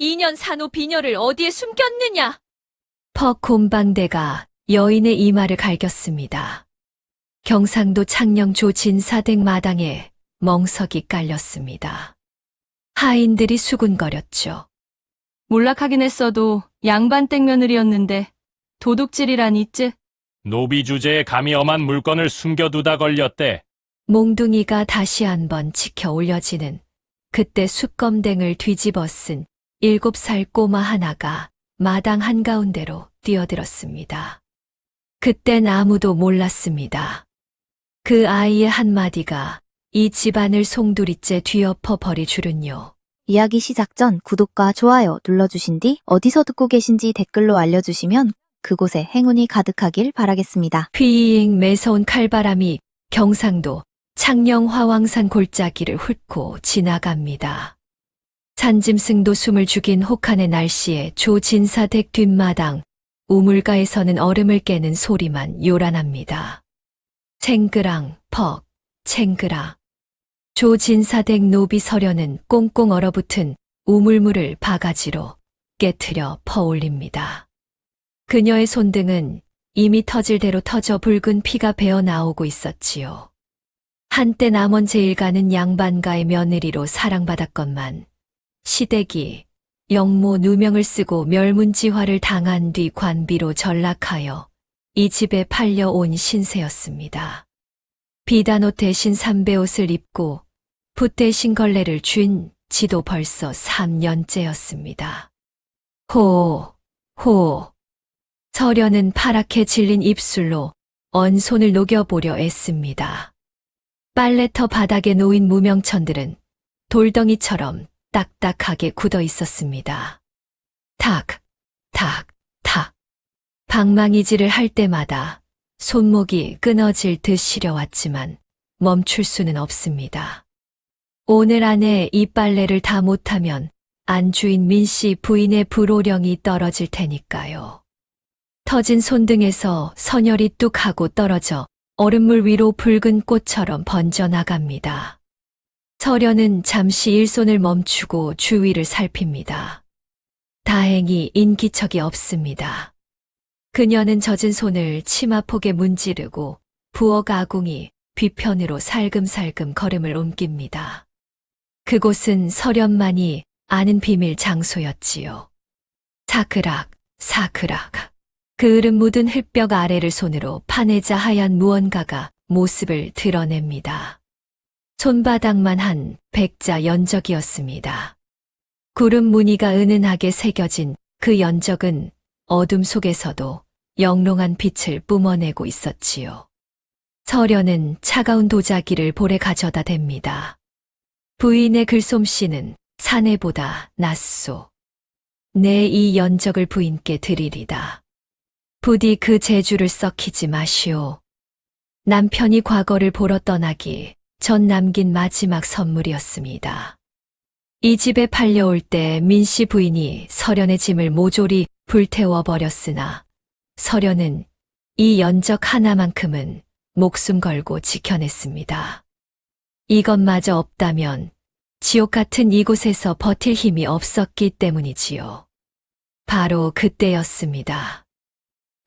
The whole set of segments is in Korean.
2년 산후 비녀를 어디에 숨겼느냐? 퍽 곰방대가 여인의 이마를 갈겼습니다. 경상도 창녕 조진사댁 마당에 멍석이 깔렸습니다. 하인들이 수군거렸죠. 몰락하긴 했어도 양반댁 며느리였는데 도둑질이란 있지? 노비 주제에 감히 엄한 물건을 숨겨두다 걸렸대. 몽둥이가 다시 한번 치켜 올려지는 그때 숯검댕을 뒤집어 쓴 7살 꼬마 하나가 마당 한가운데로 뛰어들었습니다. 그땐 아무도 몰랐습니다. 그 아이의 한마디가 이 집안을 송두리째 뒤엎어 버릴 줄은요. 이야기 시작 전 구독과 좋아요 눌러주신 뒤 어디서 듣고 계신지 댓글로 알려주시면 그곳에 행운이 가득하길 바라겠습니다. 휘잉 매서운 칼바람이 경상도 창녕 화왕산 골짜기를 훑고 지나갑니다. 산짐승도 숨을 죽인 혹한의 날씨에 조진사댁 뒷마당 우물가에서는 얼음을 깨는 소리만 요란합니다. 챙그랑 퍽 챙그랑 조진사댁 노비 서련은 꽁꽁 얼어붙은 우물물을 바가지로 깨트려 퍼올립니다. 그녀의 손등은 이미 터질 대로 터져 붉은 피가 배어 나오고 있었지요. 한때 남원 제일가는 양반가의 며느리로 사랑받았건만 시댁이 영모 누명을 쓰고 멸문지화를 당한 뒤 관비로 전락하여 이 집에 팔려온 신세였습니다. 비단옷 대신 삼배옷을 입고 붓 대신 걸레를 쥔 지도 벌써 3년째였습니다. 호, 호. 서련은 파랗게 질린 입술로 언손을 녹여보려 애씁니다. 빨래터 바닥에 놓인 무명천들은 돌덩이처럼 딱딱하게 굳어 있었습니다. 탁, 탁, 탁. 방망이질을 할 때마다 손목이 끊어질 듯 시려왔지만 멈출 수는 없습니다. 오늘 안에 이 빨래를 다 못하면 안주인 민씨 부인의 불호령이 떨어질 테니까요. 터진 손등에서 선혈이 뚝 하고 떨어져 얼음물 위로 붉은 꽃처럼 번져나갑니다. 서련은 잠시 일손을 멈추고 주위를 살핍니다. 다행히 인기척이 없습니다. 그녀는 젖은 손을 치마폭에 문지르고 부엌 아궁이 뒤편으로 살금살금 걸음을 옮깁니다. 그곳은 서련만이 아는 비밀 장소였지요. 사그락, 사그락. 그을음 묻은 흙벽 아래를 손으로 파내자 하얀 무언가가 모습을 드러냅니다. 손바닥만 한 백자 연적이었습니다. 구름 무늬가 은은하게 새겨진 그 연적은 어둠 속에서도 영롱한 빛을 뿜어내고 있었지요. 서련은 차가운 도자기를 볼에 가져다 댑니다. 부인의 글솜씨는 사내보다 낫소. 내 이 연적을 부인께 드리리다. 부디 그 재주를 썩히지 마시오. 남편이 과거를 보러 떠나기 전 남긴 마지막 선물이었습니다. 이 집에 팔려올 때 민씨 부인이 서련의 짐을 모조리 불태워 버렸으나 서련은 이 연적 하나만큼은 목숨 걸고 지켜냈습니다. 이것마저 없다면 지옥 같은 이곳에서 버틸 힘이 없었기 때문이지요. 바로 그때였습니다.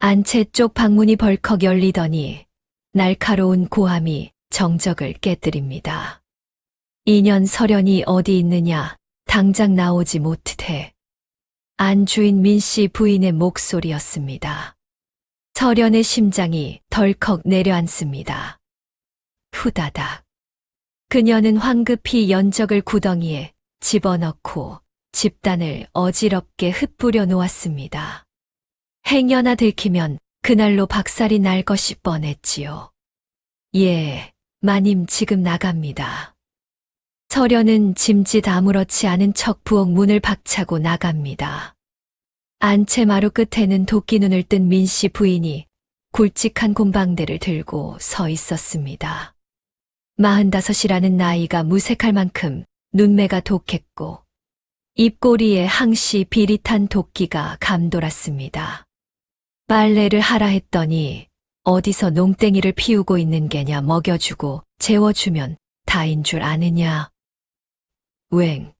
안채 쪽 방문이 벌컥 열리더니 날카로운 고함이 정적을 깨뜨립니다. 2년 서련이 어디 있느냐, 당장 나오지 못해. 안주인 민씨 부인의 목소리였습니다. 서련의 심장이 덜컥 내려앉습니다. 후다닥. 그녀는 황급히 연적을 구덩이에 집어넣고 집단을 어지럽게 흩뿌려 놓았습니다. 행여나 들키면 그날로 박살이 날 것이 뻔했지요. 예, 마님 지금 나갑니다. 서련은 짐짓 아무렇지 않은 척 부엌 문을 박차고 나갑니다. 안채 마루 끝에는 도끼 눈을 뜬 민씨 부인이 굵직한 곰방대를 들고 서 있었습니다. 45이라는 나이가 무색할 만큼 눈매가 독했고 입꼬리에 항시 비릿한 도끼가 감돌았습니다. 빨래를 하라 했더니 어디서 농땡이를 피우고 있는 게냐, 먹여주고 재워주면 다인 줄 아느냐. 웽.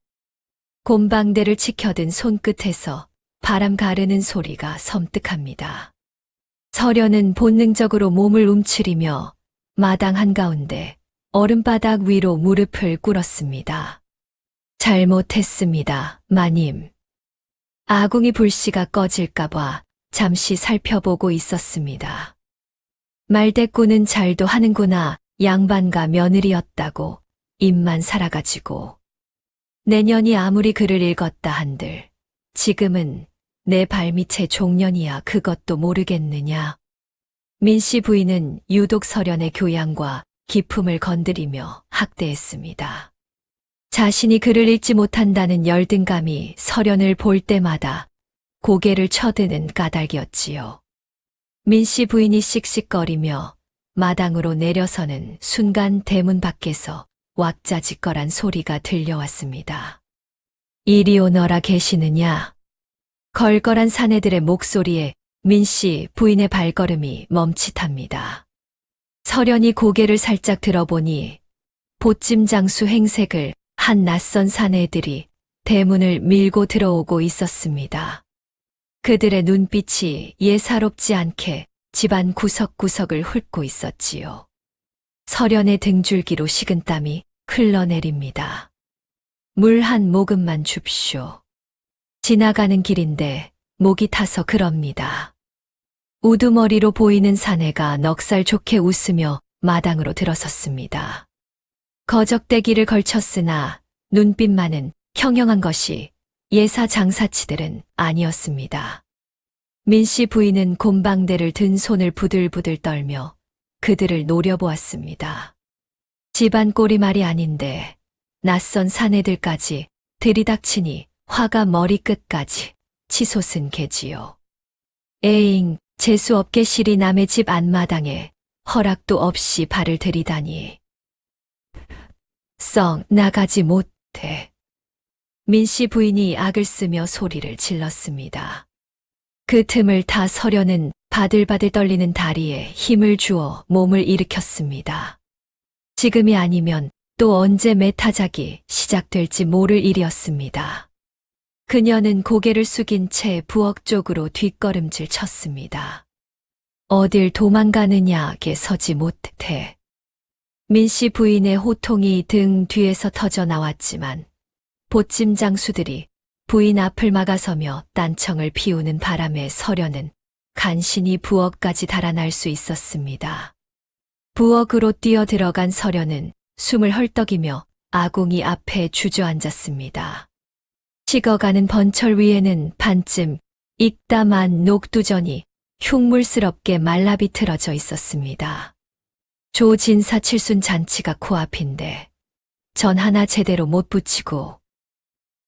곰방대를 치켜든 손끝에서 바람 가르는 소리가 섬뜩합니다. 서련은 본능적으로 몸을 움츠리며 마당 한가운데 얼음바닥 위로 무릎을 꿇었습니다. 잘못했습니다, 마님. 아궁이 불씨가 꺼질까봐 잠시 살펴보고 있었습니다. 말대꾸는 잘도 하는구나. 양반가 며느리였다고 입만 살아가지고. 내년이 아무리 글을 읽었다 한들 지금은 내 발밑에 종년이야 그것도 모르겠느냐. 민씨 부인은 유독 서련의 교양과 기품을 건드리며 학대했습니다. 자신이 글을 읽지 못한다는 열등감이 서련을 볼 때마다 고개를 쳐드는 까닭이었지요. 민씨 부인이 씩씩거리며 마당으로 내려서는 순간 대문 밖에서 왁자지껄한 소리가 들려왔습니다. 이리 오너라 계시느냐? 걸걸한 사내들의 목소리에 민씨 부인의 발걸음이 멈칫합니다. 서련이 고개를 살짝 들어보니 보찜장수 행색을 한 낯선 사내들이 대문을 밀고 들어오고 있었습니다. 그들의 눈빛이 예사롭지 않게 집안 구석구석을 훑고 있었지요. 서련의 등줄기로 식은땀이 흘러내립니다. 물 한 모금만 줍쇼. 지나가는 길인데 목이 타서 그럽니다. 우두머리로 보이는 사내가 넉살 좋게 웃으며 마당으로 들어섰습니다. 거적대기를 걸쳤으나 눈빛만은 형형한 것이 예사 장사치들은 아니었습니다. 민씨 부인은 곰방대를 든 손을 부들부들 떨며 그들을 노려보았습니다. 집안 꼴이 말이 아닌데 낯선 사내들까지 들이닥치니 화가 머리끝까지 치솟은 개지요. 에잉, 재수없게 실이 남의 집 안마당에 허락도 없이 발을 들이다니. 썩 나가지 못해. 민씨 부인이 악을 쓰며 소리를 질렀습니다. 그 틈을 타 서련은 바들바들 떨리는 다리에 힘을 주어 몸을 일으켰습니다. 지금이 아니면 또 언제 메타작이 시작될지 모를 일이었습니다. 그녀는 고개를 숙인 채 부엌 쪽으로 뒷걸음질 쳤습니다. 어딜 도망가느냐게 서지 못해. 민씨 부인의 호통이 등 뒤에서 터져 나왔지만 보찜장수들이 부인 앞을 막아서며 딴청을 피우는 바람에 서련은 간신히 부엌까지 달아날 수 있었습니다. 부엌으로 뛰어들어간 서련은 숨을 헐떡이며 아궁이 앞에 주저앉았습니다. 식어가는 번철 위에는 반쯤 익다만 녹두전이 흉물스럽게 말라비틀어져 있었습니다. 조진사 칠순 잔치가 코앞인데 전 하나 제대로 못 붙이고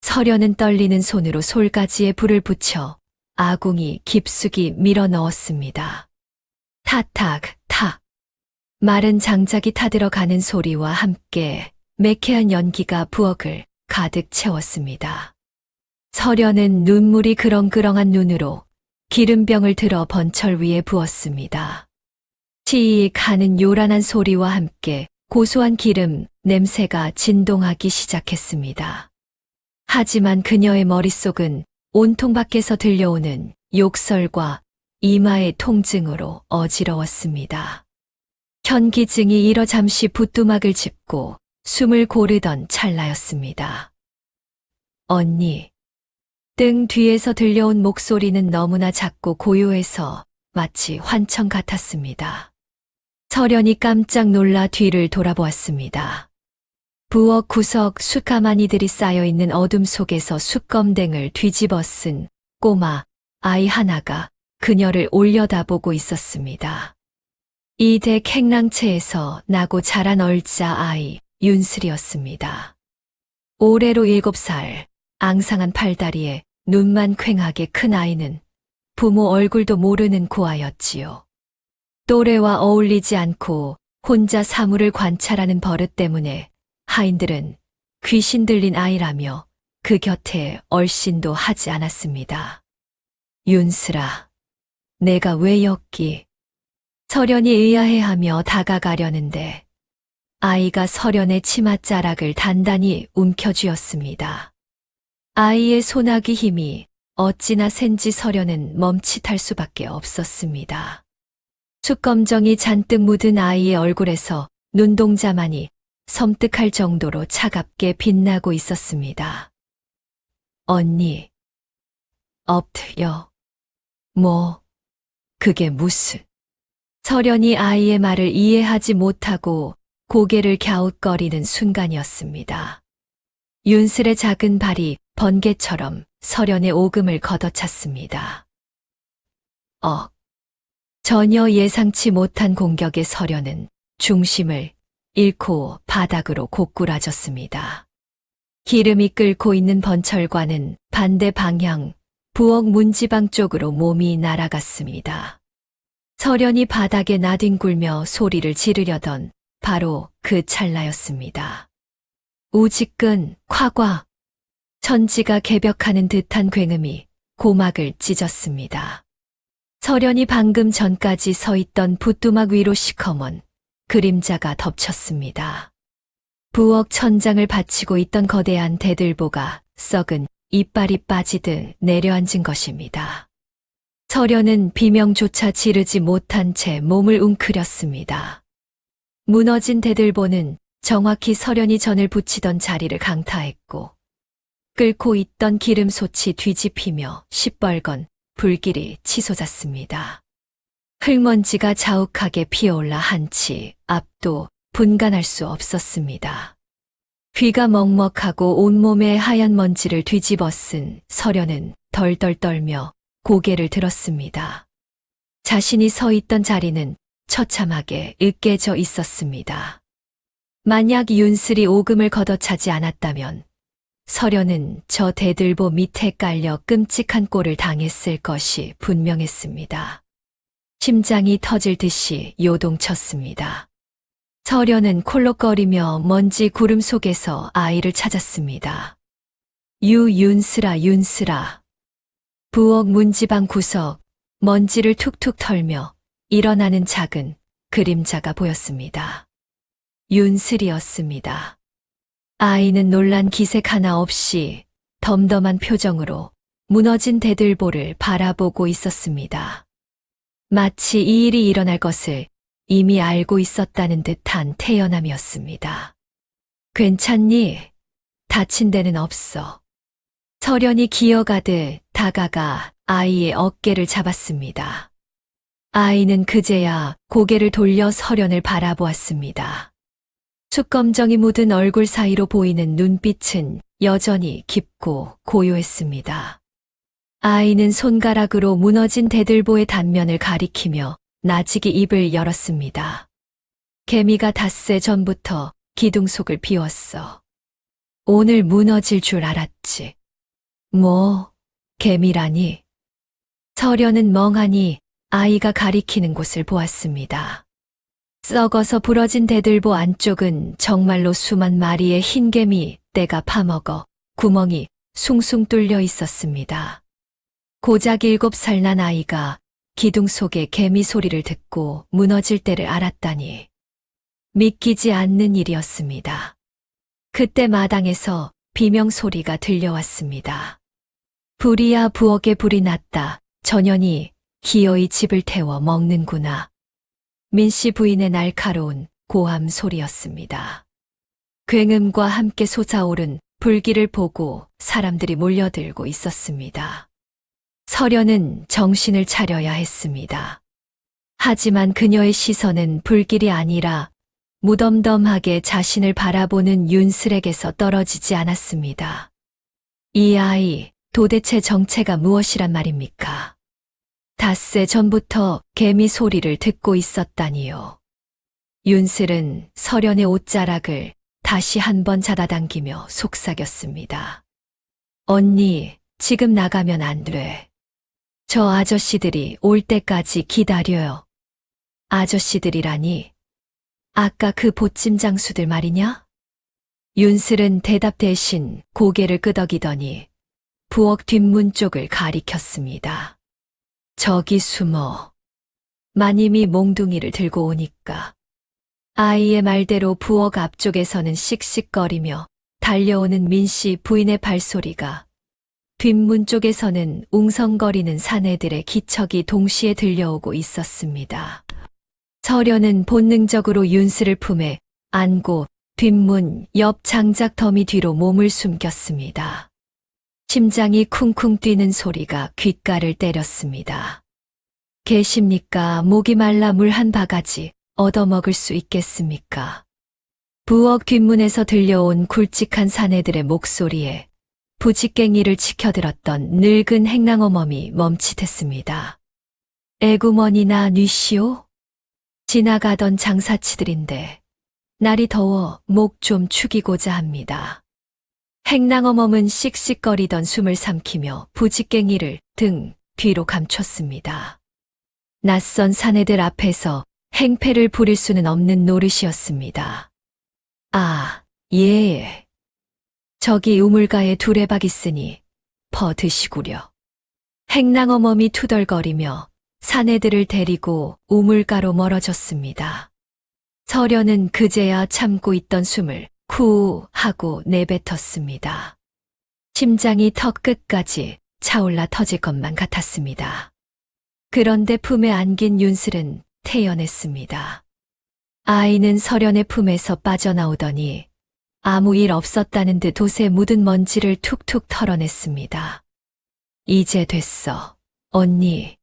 서련은 떨리는 손으로 솔가지에 불을 붙여 아궁이 깊숙이 밀어 넣었습니다. 타탁 탁. 마른 장작이 타들어가는 소리와 함께 매캐한 연기가 부엌을 가득 채웠습니다. 서련은 눈물이 그렁그렁한 눈으로 기름병을 들어 번철 위에 부었습니다. 치익 하는 요란한 소리와 함께 고소한 기름 냄새가 진동하기 시작했습니다. 하지만 그녀의 머릿속은 온통 밖에서 들려오는 욕설과 이마의 통증으로 어지러웠습니다. 현기증이 일어 잠시 부뚜막을 짚고 숨을 고르던 찰나였습니다. 언니. 등 뒤에서 들려온 목소리는 너무나 작고 고요해서 마치 환청 같았습니다. 서련이 깜짝 놀라 뒤를 돌아보았습니다. 부엌 구석 숯가마니들이 쌓여있는 어둠 속에서 숯검댕을 뒤집어 쓴 꼬마 아이 하나가 그녀를 올려다보고 있었습니다. 이 댁 행랑채에서 나고 자란 얼자 아이 윤슬이었습니다. 올해로 7살, 앙상한 팔다리에 눈만 퀭하게 큰 아이는 부모 얼굴도 모르는 고아였지요. 또래와 어울리지 않고 혼자 사물을 관찰하는 버릇 때문에 하인들은 귀신 들린 아이라며 그 곁에 얼씬도 하지 않았습니다. 윤슬아, 내가 왜 였기? 서련이 의아해하며 다가가려는데 아이가 서련의 치맛자락을 단단히 움켜쥐었습니다. 아이의 소나기 힘이 어찌나 센지 서련은 멈칫할 수밖에 없었습니다. 숯검정이 잔뜩 묻은 아이의 얼굴에서 눈동자만이 섬뜩할 정도로 차갑게 빛나고 있었습니다. 언니, 엎드려. 뭐, 그게 무슨. 서련이 아이의 말을 이해하지 못하고 고개를 갸웃거리는 순간이었습니다. 윤슬의 작은 발이 번개처럼 서련의 오금을 걷어찼습니다. 전혀 예상치 못한 공격에 서련은 중심을 잃고 바닥으로 고꾸라졌습니다. 기름이 끓고 있는 번철과는 반대 방향, 부엌 문지방 쪽으로 몸이 날아갔습니다. 서련이 바닥에 나뒹굴며 소리를 지르려던 바로 그 찰나였습니다. 우지끈, 콱과 천지가 개벽하는 듯한 굉음이 고막을 찢었습니다. 서련이 방금 전까지 서 있던 부뚜막 위로 시커먼 그림자가 덮쳤습니다. 부엌 천장을 받치고 있던 거대한 대들보가 썩은 이빨이 빠지듯 내려앉은 것입니다. 서련은 비명조차 지르지 못한 채 몸을 웅크렸습니다. 무너진 대들보는 정확히 서련이 전을 붙이던 자리를 강타했고 끓고 있던 기름솥이 뒤집히며 시뻘건 불길이 치솟았습니다. 흙먼지가 자욱하게 피어올라 한치 앞도 분간할 수 없었습니다. 귀가 먹먹하고 온몸에 하얀 먼지를 뒤집어 쓴 서련은 덜덜 떨며 고개를 들었습니다. 자신이 서 있던 자리는 처참하게 으깨져 있었습니다. 만약 윤슬이 오금을 걷어차지 않았다면 서련은 저 대들보 밑에 깔려 끔찍한 꼴을 당했을 것이 분명했습니다. 심장이 터질 듯이 요동쳤습니다. 서련은 콜록거리며 먼지 구름 속에서 아이를 찾았습니다. 윤슬아, 윤슬아. 부엌 문지방 구석, 먼지를 툭툭 털며 일어나는 작은 그림자가 보였습니다. 윤슬이었습니다. 아이는 놀란 기색 하나 없이 덤덤한 표정으로 무너진 대들보를 바라보고 있었습니다. 마치 이 일이 일어날 것을 이미 알고 있었다는 듯한 태연함이었습니다. 괜찮니? 다친 데는 없어. 서련이 기어가듯 다가가 아이의 어깨를 잡았습니다. 아이는 그제야 고개를 돌려 서련을 바라보았습니다. 숯검정이 묻은 얼굴 사이로 보이는 눈빛은 여전히 깊고 고요했습니다. 아이는 손가락으로 무너진 대들보의 단면을 가리키며 나직이 입을 열었습니다. 개미가 닷새 전부터 기둥속을 비웠어. 오늘 무너질 줄 알았지. 뭐, 개미라니? 서련은 멍하니 아이가 가리키는 곳을 보았습니다. 썩어서 부러진 대들보 안쪽은 정말로 수만 마리의 흰개미 떼가 파먹어 구멍이 숭숭 뚫려 있었습니다. 고작 7살 난 아이가 기둥 속의 개미 소리를 듣고 무너질 때를 알았다니 믿기지 않는 일이었습니다. 그때 마당에서 비명 소리가 들려왔습니다. 불이야 부엌에 불이 났다. 전현이 기어이 집을 태워 먹는구나. 민씨 부인의 날카로운 고함 소리였습니다. 굉음과 함께 솟아오른 불길을 보고 사람들이 몰려들고 있었습니다. 서련은 정신을 차려야 했습니다. 하지만 그녀의 시선은 불길이 아니라 무덤덤하게 자신을 바라보는 윤슬에게서 떨어지지 않았습니다. 이 아이, 도대체 정체가 무엇이란 말입니까? 닷새 전부터 개미 소리를 듣고 있었다니요. 윤슬은 서련의 옷자락을 다시 한번 잡아당기며 속삭였습니다. 언니, 지금 나가면 안 돼. 저 아저씨들이 올 때까지 기다려요. 아저씨들이라니? 아까 그 보찜 장수들 말이냐? 윤슬은 대답 대신 고개를 끄덕이더니 부엌 뒷문 쪽을 가리켰습니다. 저기 숨어. 마님이 몽둥이를 들고 오니까. 아이의 말대로 부엌 앞쪽에서는 씩씩거리며 달려오는 민씨 부인의 발소리가 뒷문 쪽에서는 웅성거리는 사내들의 기척이 동시에 들려오고 있었습니다. 서련은 본능적으로 윤슬을 품에 안고 뒷문 옆 장작 더미 뒤로 몸을 숨겼습니다. 심장이 쿵쿵 뛰는 소리가 귓가를 때렸습니다. 계십니까? 목이 말라 물 한 바가지 얻어먹을 수 있겠습니까? 부엌 뒷문에서 들려온 굵직한 사내들의 목소리에 부직갱이를 치켜들었던 늙은 행랑어멈이 멈칫했습니다. 애구머니나 뉘시오? 지나가던 장사치들인데 날이 더워 목 좀 축이고자 합니다. 행랑어멈은 씩씩거리던 숨을 삼키며 부직갱이를 등 뒤로 감췄습니다. 낯선 사내들 앞에서 행패를 부릴 수는 없는 노릇이었습니다. 아, 예. 저기 우물가에 두레박 있으니 퍼 드시구려. 행랑어멈이 투덜거리며 사내들을 데리고 우물가로 멀어졌습니다. 서련은 그제야 참고 있던 숨을 쿠 하고 내뱉었습니다. 심장이 턱 끝까지 차올라 터질 것만 같았습니다. 그런데 품에 안긴 윤슬은 태연했습니다. 아이는 서련의 품에서 빠져나오더니 아무 일 없었다는 듯 옷에 묻은 먼지를 툭툭 털어냈습니다. 이제 됐어, 언니.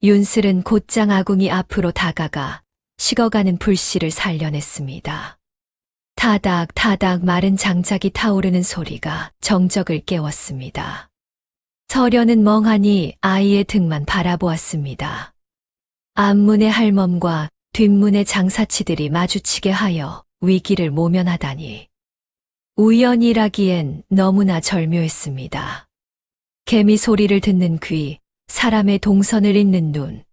윤슬은 곧장 아궁이 앞으로 다가가 식어가는 불씨를 살려냈습니다. 타닥 타닥 마른 장작이 타오르는 소리가 정적을 깨웠습니다. 서련은 멍하니 아이의 등만 바라보았습니다. 앞문의 할멈과 뒷문의 장사치들이 마주치게 하여 위기를 모면하다니. 우연이라기엔 너무나 절묘했습니다. 개미 소리를 듣는 귀, 사람의 동선을 잇는 눈.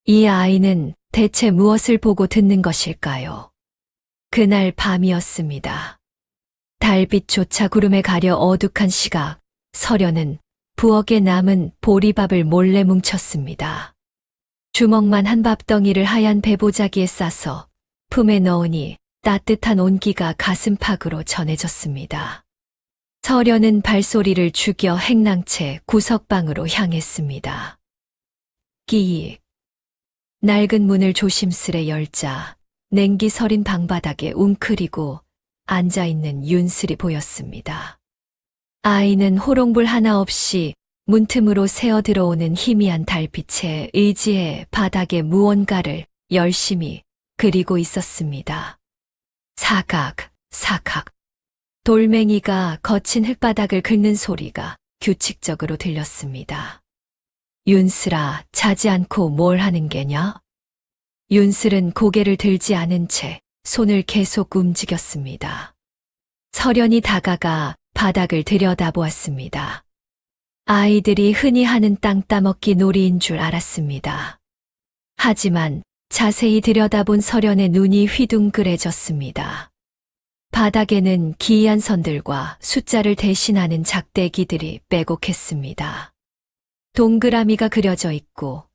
이 아이는 대체 무엇을 보고 듣는 것일까요? 그날 밤이었습니다. 달빛조차 구름에 가려 어둑한 시각, 서련은 부엌에 남은 보리밥을 몰래 뭉쳤습니다. 주먹만 한 밥덩이를 하얀 배보자기에 싸서 품에 넣으니 따뜻한 온기가 가슴팍으로 전해졌습니다. 서련은 발소리를 죽여 행랑채 구석방으로 향했습니다. 끼익. 낡은 문을 조심스레 열자 냉기 서린 방바닥에 웅크리고 앉아있는 윤슬이 보였습니다. 아이는 호롱불 하나 없이 문틈으로 새어 들어오는 희미한 달빛에 의지해 바닥에 무언가를 열심히 그리고 있었습니다. 사각, 사각. 돌멩이가 거친 흙바닥을 긁는 소리가 규칙적으로 들렸습니다. 윤슬아, 자지 않고 뭘 하는 게냐? 윤슬은 고개를 들지 않은 채 손을 계속 움직였습니다. 서련이 다가가 바닥을 들여다보았습니다. 아이들이 흔히 하는 땅 따먹기 놀이인 줄 알았습니다. 하지만 자세히 들여다본 서련의 눈이 휘둥그레졌습니다. 바닥에는 기이한 선들과 숫자를 대신하는 작대기들이 빼곡했습니다. 동그라미가 그려져 있고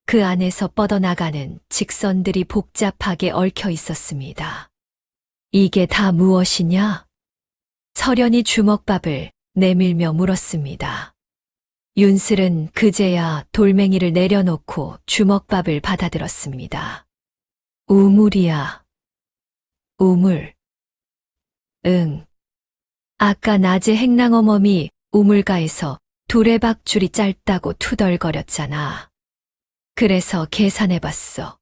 그 안에서 뻗어나가는 직선들이 복잡하게 얽혀 있었습니다. 이게 다 무엇이냐? 서련이 주먹밥을 내밀며 물었습니다. 윤슬은 그제야 돌멩이를 내려놓고 주먹밥을 받아들었습니다. 우물이야. 우물. 응. 아까 낮에 행랑어멈이 우물가에서 두레박줄이 짧다고 투덜거렸잖아. 그래서 계산해봤어.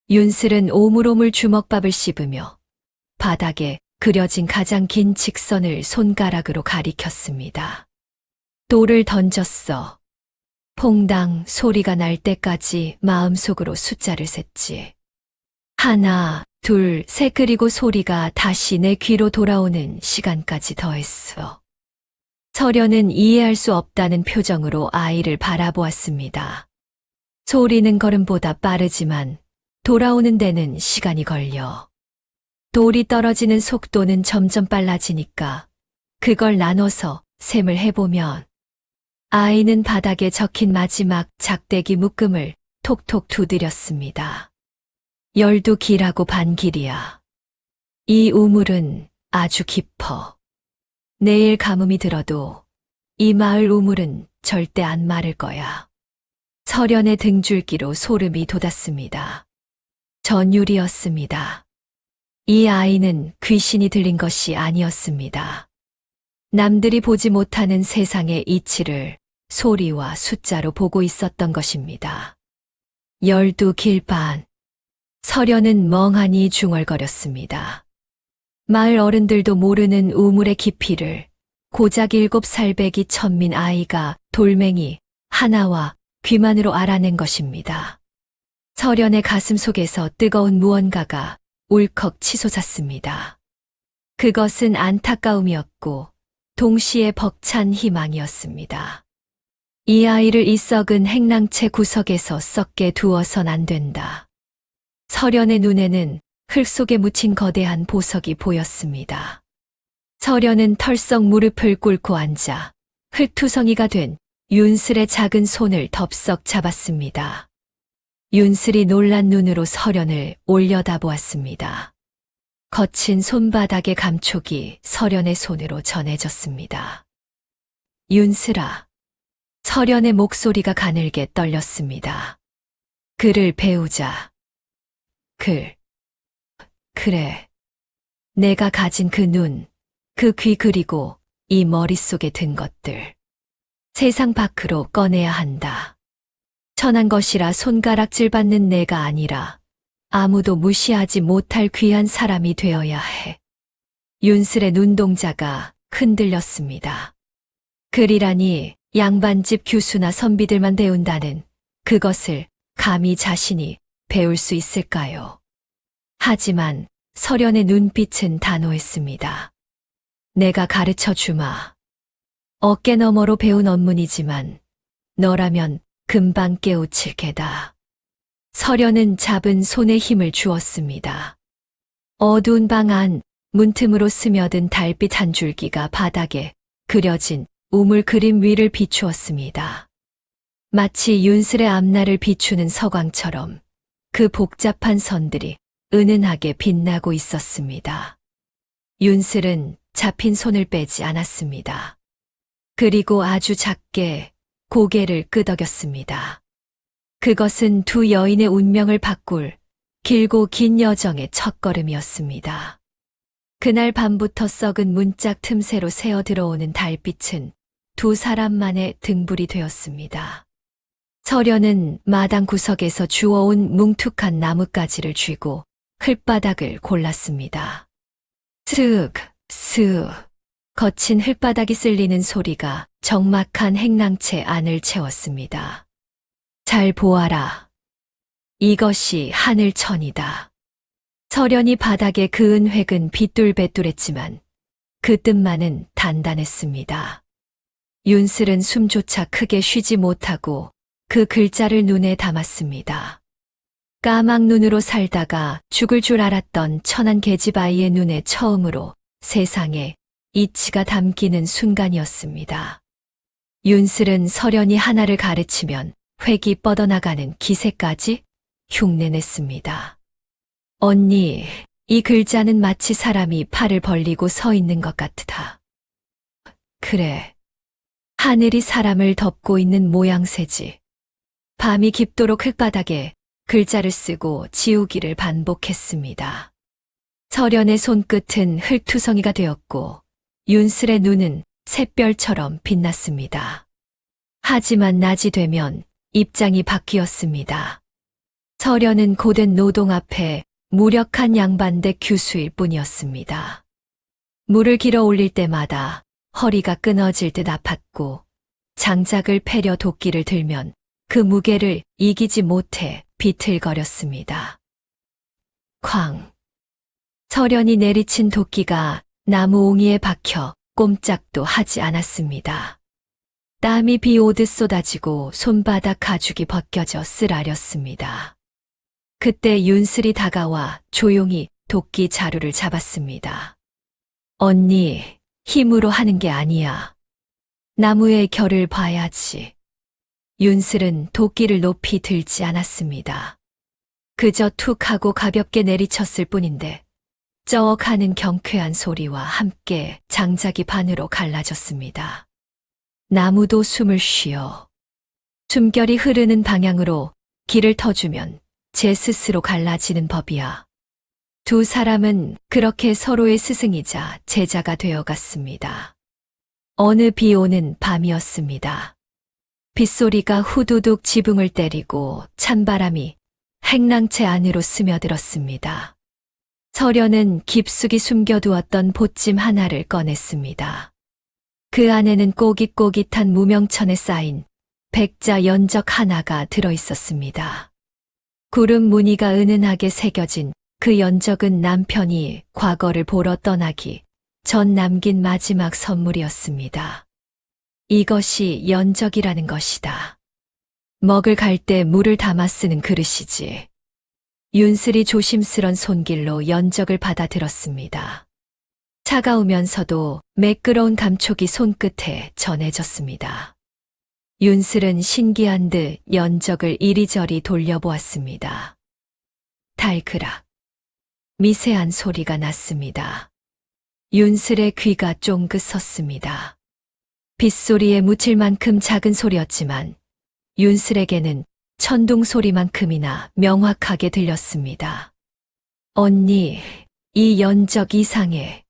윤슬은 오물오물 주먹밥을 씹으며 바닥에 그려진 가장 긴 직선을 손가락으로 가리켰습니다. 돌을 던졌어. 퐁당 소리가 날 때까지 마음속으로 숫자를 셌지. 하나, 둘, 셋 그리고 소리가 다시 내 귀로 돌아오는 시간까지 더했어. 서련은 이해할 수 없다는 표정으로 아이를 바라보았습니다. 소리는 걸음보다 빠르지만 돌아오는 데는 시간이 걸려. 돌이 떨어지는 속도는 점점 빨라지니까 그걸 나눠서 셈을 해보면 아이는 바닥에 적힌 마지막 작대기 묶음을 톡톡 두드렸습니다. 12길하고 반길이야. 이 우물은 아주 깊어. 내일 가뭄이 들어도 이 마을 우물은 절대 안 마를 거야. 설연의 등줄기로 소름이 돋았습니다. 전율이었습니다. 이 아이는 귀신이 들린 것이 아니었습니다. 남들이 보지 못하는 세상의 이치를 소리와 숫자로 보고 있었던 것입니다. 12길 반. 설연은 멍하니 중얼거렸습니다. 마을 어른들도 모르는 우물의 깊이를 고작 7살배기 천민 아이가 돌멩이 하나와 귀만으로 알아낸 것입니다. 설연의 가슴 속에서 뜨거운 무언가가 울컥 치솟았습니다. 그것은 안타까움이었고 동시에 벅찬 희망이었습니다. 이 아이를 이 썩은 행랑채 구석에서 썩게 두어선 안 된다. 설연의 눈에는 흙 속에 묻힌 거대한 보석이 보였습니다. 설연은 털썩 무릎을 꿇고 앉아 흙투성이가 된 윤슬의 작은 손을 덥석 잡았습니다. 윤슬이 놀란 눈으로 설연을 올려다보았습니다. 거친 손바닥의 감촉이 설연의 손으로 전해졌습니다. 윤슬아. 설연의 목소리가 가늘게 떨렸습니다. 글을 배우자. 그래. 내가 가진 그 눈, 그 귀 그리고 이 머릿속에 든 것들. 세상 밖으로 꺼내야 한다. 천한 것이라 손가락질 받는 내가 아니라 아무도 무시하지 못할 귀한 사람이 되어야 해. 윤슬의 눈동자가 흔들렸습니다. 글이라니 양반집 교수나 선비들만 배운다는 그것을 감히 자신이 배울 수 있을까요? 하지만 설연의 눈빛은 단호했습니다. 내가 가르쳐 주마. 어깨 너머로 배운 언문이지만 너라면 금방 깨우칠 게다. 설연은 잡은 손에 힘을 주었습니다. 어두운 방 안 문틈으로 스며든 달빛 한 줄기가 바닥에 그려진 우물 그림 위를 비추었습니다. 마치 윤슬의 앞날을 비추는 서광처럼 그 복잡한 선들이 은은하게 빛나고 있었습니다. 윤슬은 잡힌 손을 빼지 않았습니다. 그리고 아주 작게 고개를 끄덕였습니다. 그것은 두 여인의 운명을 바꿀 길고 긴 여정의 첫걸음이었습니다. 그날 밤부터 썩은 문짝 틈새로 새어 들어오는 달빛은 두 사람만의 등불이 되었습니다. 설연은 마당 구석에서 주워온 뭉툭한 나뭇가지를 쥐고 흙바닥을 골랐습니다. 슥 거친 흙바닥이 쓸리는 소리가 적막한 행랑채 안을 채웠습니다. 잘 보아라. 이것이 하늘천이다. 설연이 바닥에 그은 획은 빗뚤배뚤했지만 그 뜻만은 단단했습니다. 윤슬은 숨조차 크게 쉬지 못하고 그 글자를 눈에 담았습니다. 까막 눈으로 살다가 죽을 줄 알았던 천한 계집아이의 눈에 처음으로 세상에 이치가 담기는 순간이었습니다. 윤슬은 설연이 하나를 가르치면 획이 뻗어나가는 기세까지 흉내냈습니다. 언니, 이 글자는 마치 사람이 팔을 벌리고 서 있는 것 같다. 그래. 하늘이 사람을 덮고 있는 모양새지. 밤이 깊도록 흙바닥에 글자를 쓰고 지우기를 반복했습니다. 설연의 손끝은 흙투성이가 되었고 윤슬의 눈은 샛별처럼 빛났습니다. 하지만 낮이 되면 입장이 바뀌었습니다. 설연은 고된 노동 앞에 무력한 양반대 교수일 뿐이었습니다. 물을 길어 올릴 때마다 허리가 끊어질 듯 아팠고 장작을 패려 도끼를 들면 그 무게를 이기지 못해 비틀거렸습니다. 쾅! 설연이 내리친 도끼가 나무 옹이에 박혀 꼼짝도 하지 않았습니다. 땀이 비 오듯 쏟아지고 손바닥 가죽이 벗겨져 쓰라렸습니다. 그때 윤슬이 다가와 조용히 도끼 자루를 잡았습니다. 언니, 힘으로 하는 게 아니야. 나무의 결을 봐야지. 윤슬은 도끼를 높이 들지 않았습니다. 그저 툭 하고 가볍게 내리쳤을 뿐인데 쩍 하는 경쾌한 소리와 함께 장작이 반으로 갈라졌습니다. 나무도 숨을 쉬어. 숨결이 흐르는 방향으로 길을 터주면 제 스스로 갈라지는 법이야. 두 사람은 그렇게 서로의 스승이자 제자가 되어갔습니다. 어느 비 오는 밤이었습니다. 빗소리가 후두둑 지붕을 때리고 찬바람이 행랑채 안으로 스며들었습니다. 서련은 깊숙이 숨겨두었던 보찜 하나를 꺼냈습니다. 그 안에는 꼬깃꼬깃한 무명천에 쌓인 백자 연적 하나가 들어있었습니다. 구름 무늬가 은은하게 새겨진 그 연적은 남편이 과거를 보러 떠나기 전 남긴 마지막 선물이었습니다. 이것이 연적이라는 것이다. 먹을 갈 때 물을 담아 쓰는 그릇이지. 윤슬이 조심스런 손길로 연적을 받아들었습니다. 차가우면서도 매끄러운 감촉이 손끝에 전해졌습니다. 윤슬은 신기한 듯 연적을 이리저리 돌려보았습니다. 달그락. 미세한 소리가 났습니다. 윤슬의 귀가 쫑긋 섰습니다. 빗소리에 묻힐 만큼 작은 소리였지만 윤슬에게는 천둥 소리만큼이나 명확하게 들렸습니다. 언니, 이 연적 이상해.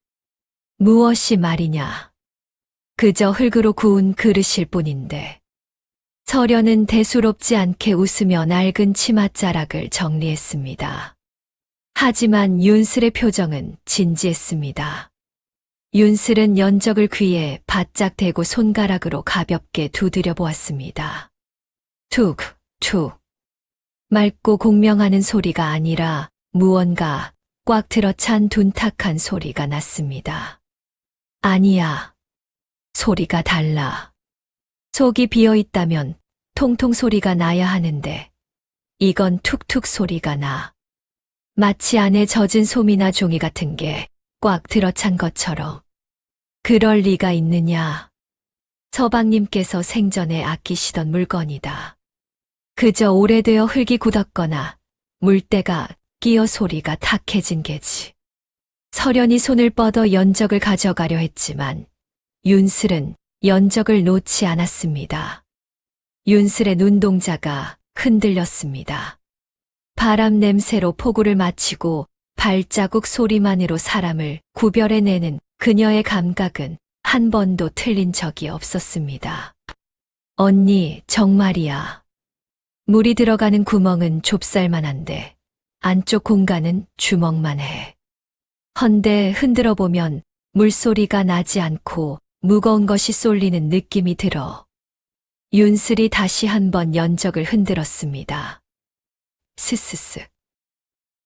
무엇이 말이냐. 그저 흙으로 구운 그릇일 뿐인데. 서련은 대수롭지 않게 웃으며 낡은 치맛자락을 정리했습니다. 하지만 윤슬의 표정은 진지했습니다. 윤슬은 연적을 귀에 바짝 대고 손가락으로 가볍게 두드려 보았습니다. 툭, 툭. 맑고 공명하는 소리가 아니라 무언가 꽉 들어찬 둔탁한 소리가 났습니다. 아니야. 소리가 달라. 속이 비어 있다면 통통 소리가 나야 하는데 이건 툭툭 소리가 나. 마치 안에 젖은 솜이나 종이 같은 게 꽉 들어찬 것처럼. 그럴 리가 있느냐. 서방님께서 생전에 아끼시던 물건이다. 그저 오래되어 흙이 굳었거나 물때가 끼어 소리가 탁해진 게지. 서련이 손을 뻗어 연적을 가져가려 했지만 윤슬은 연적을 놓지 않았습니다. 윤슬의 눈동자가 흔들렸습니다. 바람 냄새로 포구를 마치고 발자국 소리만으로 사람을 구별해내는 그녀의 감각은 한 번도 틀린 적이 없었습니다. 언니, 정말이야. 물이 들어가는 구멍은 좁쌀만한데 안쪽 공간은 주먹만 해. 헌데 흔들어 보면 물소리가 나지 않고 무거운 것이 쏠리는 느낌이 들어. 윤슬이 다시 한번 연적을 흔들었습니다. 스스스.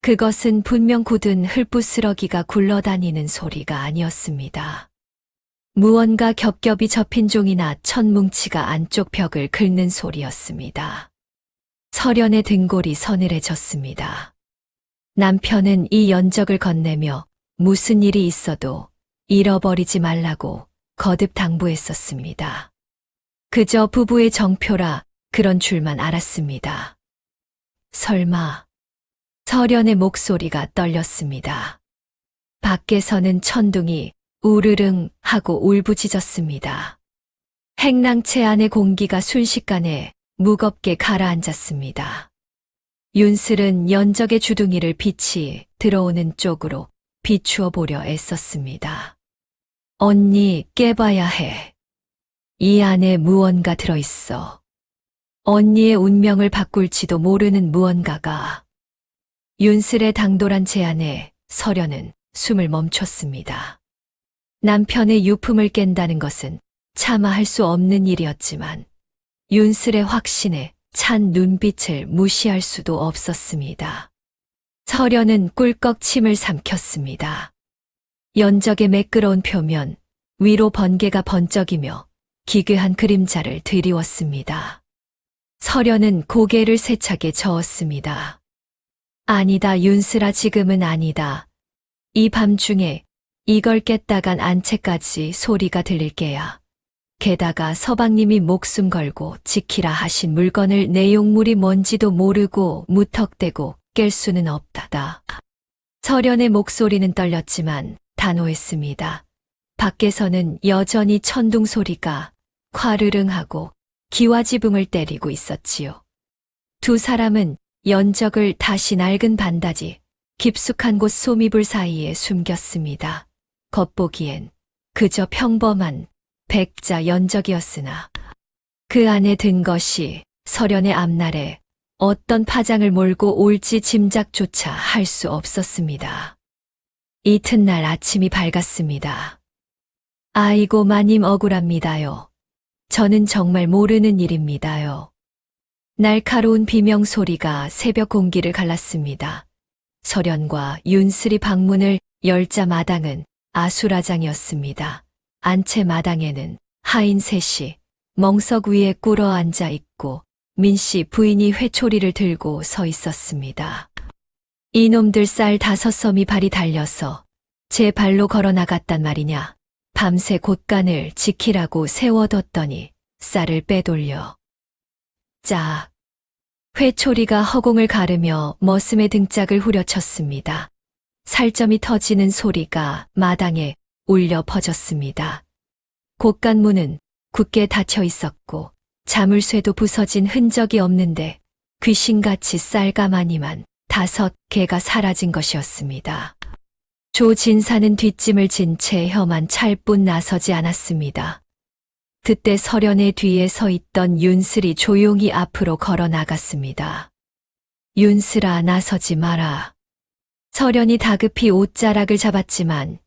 그것은 분명 굳은 흙부스러기가 굴러다니는 소리가 아니었습니다. 무언가 겹겹이 접힌 종이나 천뭉치가 안쪽 벽을 긁는 소리였습니다. 서련의 등골이 서늘해졌습니다. 남편은 이 연적을 건네며 무슨 일이 있어도 잃어버리지 말라고 거듭 당부했었습니다. 그저 부부의 정표라 그런 줄만 알았습니다. 설마. 서련의 목소리가 떨렸습니다. 밖에서는 천둥이 우르릉 하고 울부짖었습니다. 행랑채 안의 공기가 순식간에 무겁게 가라앉았습니다. 윤슬은 연적의 주둥이를 빛이 들어오는 쪽으로 비추어 보려 애썼습니다. 언니, 깨봐야 해. 이 안에 무언가 들어있어. 언니의 운명을 바꿀지도 모르는 무언가가. 윤슬의 당돌한 제안에 서련은 숨을 멈췄습니다. 남편의 유품을 깬다는 것은 차마 할 수 없는 일이었지만 윤슬의 확신에 찬 눈빛을 무시할 수도 없었습니다. 서련은 꿀꺽 침을 삼켰습니다. 연적의 매끄러운 표면 위로 번개가 번쩍이며 기괴한 그림자를 드리웠습니다. 서련은 고개를 세차게 저었습니다. 아니다, 윤슬아, 지금은 아니다. 이 밤중에 이걸 깼다간 안채까지 소리가 들릴 게야. 게다가 서방님이 목숨 걸고 지키라 하신 물건을 내용물이 뭔지도 모르고 무턱대고 깰 수는 없다. 서련의 목소리는 떨렸지만 단호했습니다. 밖에서는 여전히 천둥 소리가 화르릉하고 기와지붕을 때리고 있었지요. 두 사람은 연적을 다시 낡은 반다지, 깊숙한 곳 소미불 사이에 숨겼습니다. 겉보기엔 그저 평범한 백자 연적이었으나 그 안에 든 것이 설연의 앞날에 어떤 파장을 몰고 올지 짐작조차 할 수 없었습니다. 이튿날 아침이 밝았습니다. 아이고 마님 억울합니다요. 저는 정말 모르는 일입니다요. 날카로운 비명 소리가 새벽 공기를 갈랐습니다. 설연과 윤슬이 방문을 열자 마당은 아수라장이었습니다. 안채 마당에는 하인 셋이 멍석 위에 꿇어 앉아 있고 민씨 부인이 회초리를 들고 서 있었습니다. 이놈들 쌀 5섬이 발이 달려서 제 발로 걸어 나갔단 말이냐. 밤새 곳간을 지키라고 세워뒀더니 쌀을 빼돌려. 짝. 회초리가 허공을 가르며 머슴의 등짝을 후려쳤습니다. 살점이 터지는 소리가 마당에 울려 퍼졌습니다. 곳간 문은 굳게 닫혀 있었고 자물쇠도 부서진 흔적이 없는데 귀신같이 쌀가마니만 5개가 사라진 것이었습니다. 조진사는 뒷짐을 진 채 혀만 찰뿐 나서지 않았습니다. 그때 설연의 뒤에 서 있던 윤슬이 조용히 앞으로 걸어 나갔습니다. 윤슬아, 나서지 마라. 설연이 다급히 옷자락을 잡았지만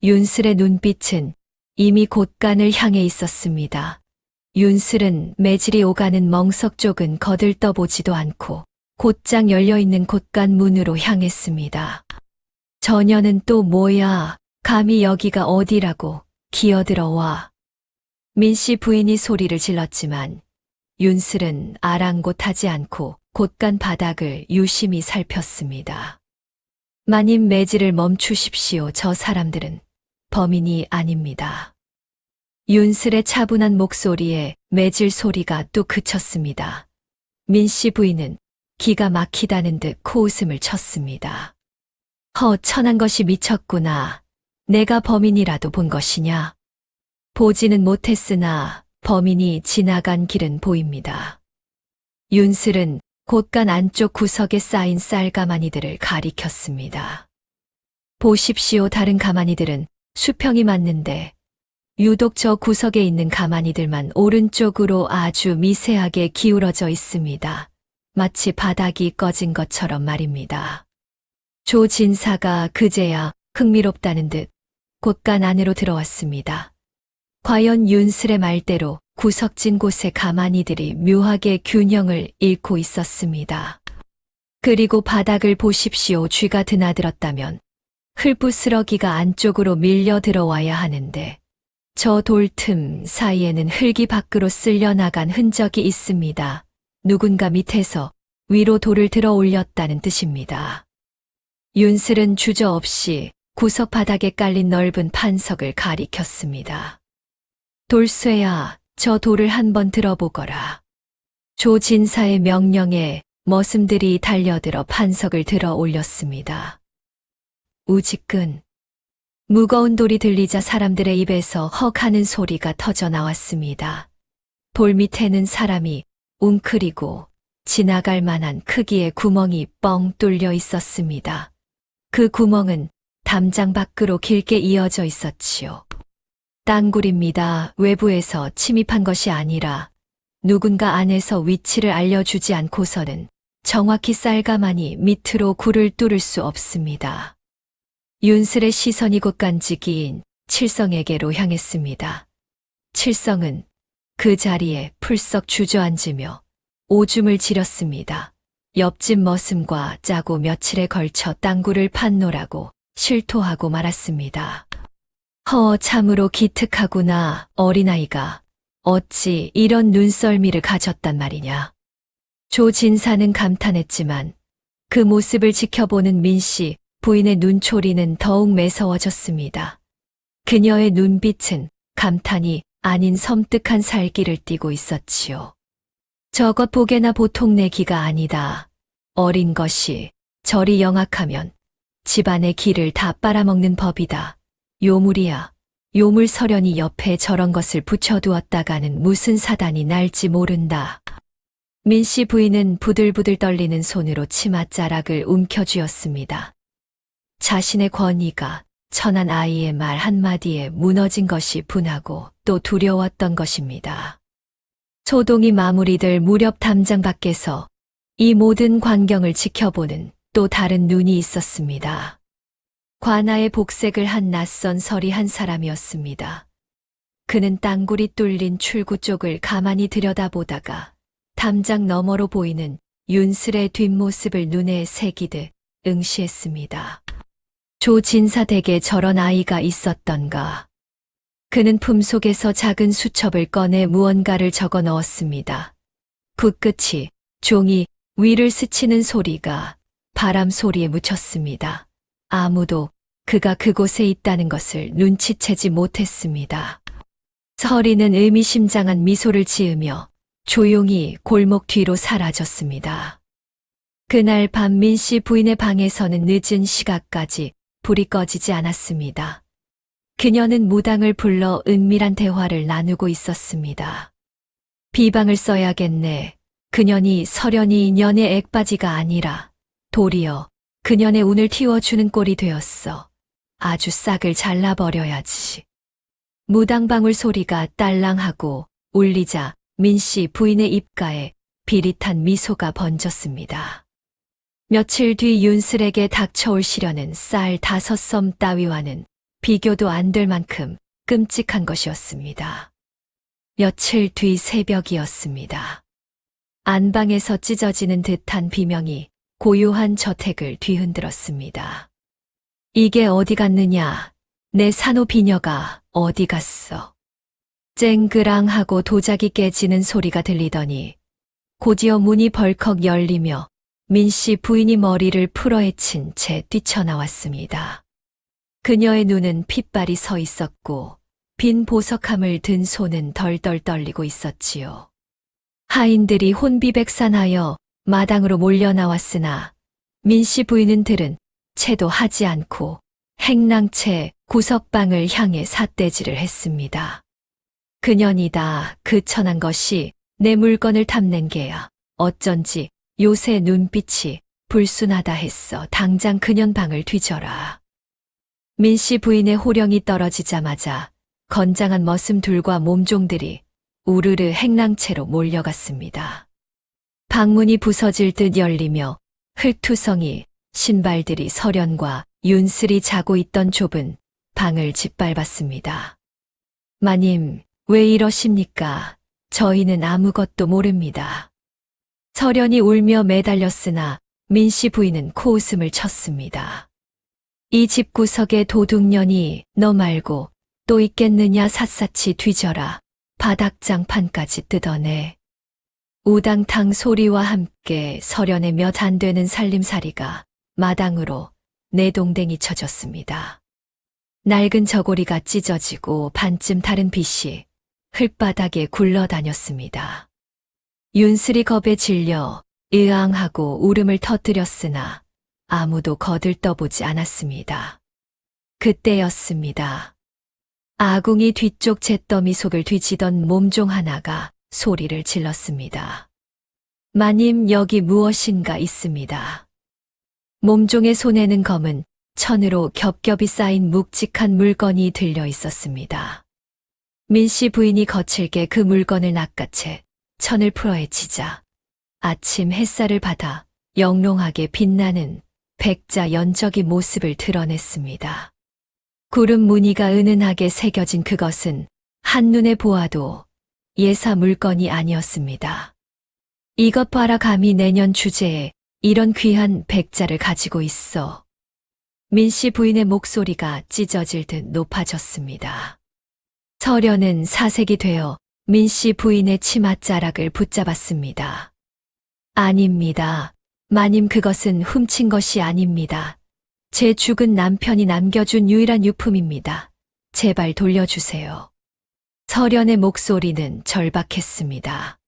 윤슬의 눈빛은 이미 곳간을 향해 있었습니다. 윤슬은 매질이 오가는 멍석 쪽은 거들떠보지도 않고 곧장 열려있는 곳간 문으로 향했습니다. 저녀는 또 뭐야, 감히 여기가 어디라고 기어들어와. 민씨 부인이 소리를 질렀지만 윤슬은 아랑곳하지 않고 곳간 바닥을 유심히 살폈습니다. 마님 매질을 멈추십시오. 저 사람들은 범인이 아닙니다. 윤슬의 차분한 목소리에 매질 소리가 또 그쳤습니다. 민씨 부인은 기가 막히다는 듯 코웃음을 쳤습니다. 천한 것이 미쳤구나. 내가 범인이라도 본 것이냐? 보지는 못했으나 범인이 지나간 길은 보입니다. 윤슬은 곳간 안쪽 구석에 쌓인 쌀가마니들을 가리켰습니다. 보십시오. 다른 가마니들은 수평이 맞는데 유독 저 구석에 있는 가마니들만 오른쪽으로 아주 미세하게 기울어져 있습니다. 마치 바닥이 꺼진 것처럼 말입니다. 조진사가 그제야 흥미롭다는 듯 곳간 안으로 들어왔습니다. 과연 윤슬의 말대로 구석진 곳의 가마니들이 묘하게 균형을 잃고 있었습니다. 그리고 바닥을 보십시오. 쥐가 드나들었다면 흙부스러기가 안쪽으로 밀려 들어와야 하는데 저 돌틈 사이에는 흙이 밖으로 쓸려 나간 흔적이 있습니다. 누군가 밑에서 위로 돌을 들어 올렸다는 뜻입니다. 윤슬은 주저없이 구석 바닥에 깔린 넓은 판석을 가리켰습니다. 돌쇠야, 저 돌을 한번 들어보거라. 조진사의 명령에 머슴들이 달려들어 판석을 들어 올렸습니다. 우지끈. 무거운 돌이 들리자 사람들의 입에서 헉 하는 소리가 터져 나왔습니다. 돌 밑에는 사람이 웅크리고 지나갈 만한 크기의 구멍이 뻥 뚫려 있었습니다. 그 구멍은 담장 밖으로 길게 이어져 있었지요. 땅굴입니다. 외부에서 침입한 것이 아니라 누군가 안에서 위치를 알려주지 않고서는 정확히 쌀가마니 밑으로 굴을 뚫을 수 없습니다. 윤슬의 시선이 곳간지기인 칠성에게로 향했습니다. 칠성은 그 자리에 풀썩 주저앉으며 오줌을 지렸습니다. 옆집 머슴과 짜고 며칠에 걸쳐 땅굴을 팠노라고 실토하고 말았습니다. 참으로 기특하구나. 어린아이가 어찌 이런 눈썰미를 가졌단 말이냐. 조진사는 감탄했지만 그 모습을 지켜보는 민씨 부인의 눈초리는 더욱 매서워졌습니다. 그녀의 눈빛은 감탄이 아닌 섬뜩한 살기를 띠고 있었지요. 저것 보게나 보통 내기가 아니다. 어린 것이 저리 영악하면 집안의 기를 다 빨아먹는 법이다. 요물이야. 요물 서련이 옆에 저런 것을 붙여두었다가는 무슨 사단이 날지 모른다. 민씨 부인은 부들부들 떨리는 손으로 치맛자락을 움켜쥐었습니다. 자신의 권위가 천한 아이의 말 한마디에 무너진 것이 분하고 또 두려웠던 것입니다. 소동이 마무리될 무렵 담장 밖에서 이 모든 광경을 지켜보는 또 다른 눈이 있었습니다. 관아의 복색을 한 낯선 서리한 사람이었습니다. 그는 땅굴이 뚫린 출구 쪽을 가만히 들여다보다가 담장 너머로 보이는 윤슬의 뒷모습을 눈에 새기듯 응시했습니다. 조진사댁에 저런 아이가 있었던가. 그는 품속에서 작은 수첩을 꺼내 무언가를 적어 넣었습니다. 굿끝이 종이 위를 스치는 소리가 바람 소리에 묻혔습니다. 아무도 그가 그곳에 있다는 것을 눈치채지 못했습니다. 서리는 의미심장한 미소를 지으며 조용히 골목 뒤로 사라졌습니다. 그날 밤 민씨 부인의 방에서는 늦은 시각까지 불이 꺼지지 않았습니다. 그녀는 무당을 불러 은밀한 대화를 나누고 있었습니다. 비방을 써야겠네. 그년이 서련이 년의 액바지가 아니라 도리어 그년의 운을 틔워주는 꼴이 되었어. 아주 싹을 잘라버려야지. 무당방울 소리가 딸랑하고 울리자 민씨 부인의 입가에 비릿한 미소가 번졌습니다. 며칠 뒤 윤슬에게 닥쳐올 시련은 쌀 5섬 따위와는 비교도 안 될 만큼 끔찍한 것이었습니다. 며칠 뒤 새벽이었습니다. 안방에서 찢어지는 듯한 비명이 고요한 저택을 뒤흔들었습니다. 이게 어디 갔느냐? 내 산호 비녀가 어디 갔어? 쨍그랑하고 도자기 깨지는 소리가 들리더니 곧이어 문이 벌컥 열리며 민씨 부인이 머리를 풀어헤친 채 뛰쳐나왔습니다. 그녀의 눈은 핏발이 서 있었고 빈 보석함을 든 손은 덜덜 떨리고 있었지요. 하인들이 혼비백산하여 마당으로 몰려 나왔으나 민씨 부인은 들은 채도 하지 않고 행랑채 구석방을 향해 삿대질을 했습니다. 그년이다. 그 천한 것이 내 물건을 탐낸 게야. 어쩐지 요새 눈빛이 불순하다 했어. 당장 그년 방을 뒤져라. 민씨 부인의 호령이 떨어지자마자 건장한 머슴들과 몸종들이 우르르 행랑채로 몰려갔습니다. 방문이 부서질 듯 열리며 흙투성이 신발들이 서련과 윤슬이 자고 있던 좁은 방을 짓밟았습니다. 마님, 왜 이러십니까? 저희는 아무것도 모릅니다. 서련이 울며 매달렸으나 민씨 부인은 코웃음을 쳤습니다. 이 집구석에 도둑년이 너 말고 또 있겠느냐. 샅샅이 뒤져라. 바닥장판까지 뜯어내. 우당탕 소리와 함께 서련의 몇 안 되는 살림살이가 마당으로 내동댕이 쳐졌습니다. 낡은 저고리가 찢어지고 반쯤 다른 빛이 흙바닥에 굴러다녔습니다. 윤슬이 겁에 질려 으앙하고 울음을 터뜨렸으나 아무도 거들떠보지 않았습니다. 그때였습니다. 아궁이 뒤쪽 잿더미 속을 뒤지던 몸종 하나가 소리를 질렀습니다. 마님, 여기 무엇인가 있습니다. 몸종의 손에는 검은 천으로 겹겹이 쌓인 묵직한 물건이 들려 있었습니다. 민씨 부인이 거칠게 그 물건을 낚아채 천을 풀어헤치자 아침 햇살을 받아 영롱하게 빛나는 백자 연적이 모습을 드러냈습니다. 구름 무늬가 은은하게 새겨진 그것은 한눈에 보아도 예사 물건이 아니었습니다. 이것 봐라. 감히 내년 주제에 이런 귀한 백자를 가지고 있어. 민씨 부인의 목소리가 찢어질 듯 높아졌습니다. 서련은 사색이 되어 민씨 부인의 치맛자락을 붙잡았습니다. 아닙니다. 마님, 그것은 훔친 것이 아닙니다. 제 죽은 남편이 남겨준 유일한 유품입니다. 제발 돌려주세요. 서련의 목소리는 절박했습니다.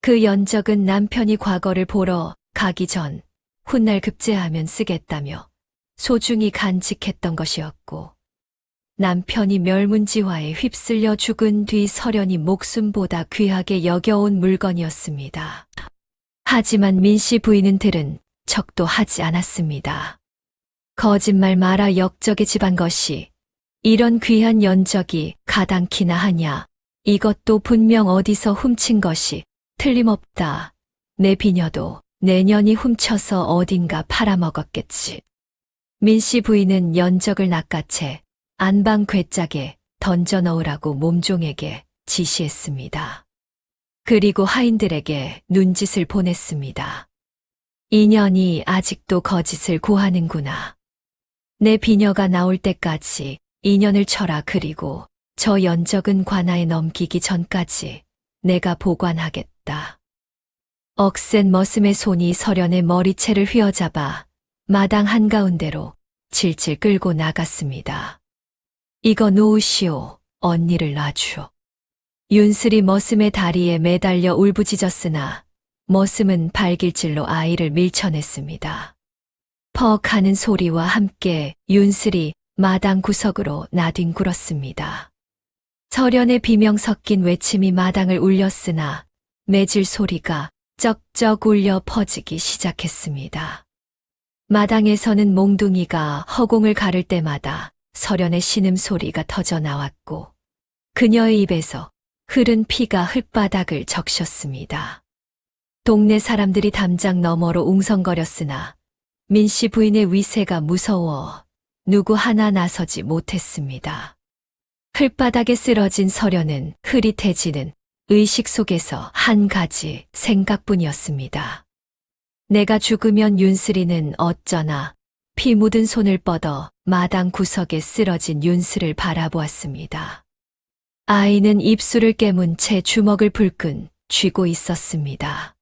그 연적은 남편이 과거를 보러 가기 전 훗날 급제하면 쓰겠다며 소중히 간직했던 것이었고 남편이 멸문지화에 휩쓸려 죽은 뒤 설연이 목숨보다 귀하게 여겨온 물건이었습니다. 하지만 민씨 부인은 들은 척도 하지 않았습니다. 거짓말 마라 역적의 집안 것이 이런 귀한 연적이 가당키나 하냐. 이것도 분명 어디서 훔친 것이 틀림없다. 내 비녀도 내년이 훔쳐서 어딘가 팔아먹었겠지. 민씨 부인은 연적을 낚아채 안방 괴짝에 던져 넣으라고 몸종에게 지시했습니다. 그리고 하인들에게 눈짓을 보냈습니다. 인연이 아직도 거짓을 고하는구나. 내 비녀가 나올 때까지 인연을 쳐라. 그리고 저 연적은 관아에 넘기기 전까지 내가 보관하겠다. 억센 머슴의 손이 설연의 머리채를 휘어잡아 마당 한가운데로 질질 끌고 나갔습니다. 이거 놓으시오. 언니를 놔주오. 윤슬이 머슴의 다리에 매달려 울부짖었으나 머슴은 발길질로 아이를 밀쳐냈습니다. 퍽 하는 소리와 함께 윤슬이 마당 구석으로 나뒹굴었습니다. 설연의 비명 섞인 외침이 마당을 울렸으나 매질 소리가 쩍쩍 울려 퍼지기 시작했습니다. 마당에서는 몽둥이가 허공을 가를 때마다 설연의 신음소리가 터져 나왔고 그녀의 입에서 흐른 피가 흙바닥을 적셨습니다. 동네 사람들이 담장 너머로 웅성거렸으나 민씨 부인의 위세가 무서워 누구 하나 나서지 못했습니다. 흙바닥에 쓰러진 설연은 흐릿해지는 의식 속에서 한 가지 생각뿐이었습니다. 내가 죽으면 윤슬이는 어쩌나. 피 묻은 손을 뻗어 마당 구석에 쓰러진 윤슬을 바라보았습니다. 아이는 입술을 깨문 채 주먹을 불끈 쥐고 있었습니다.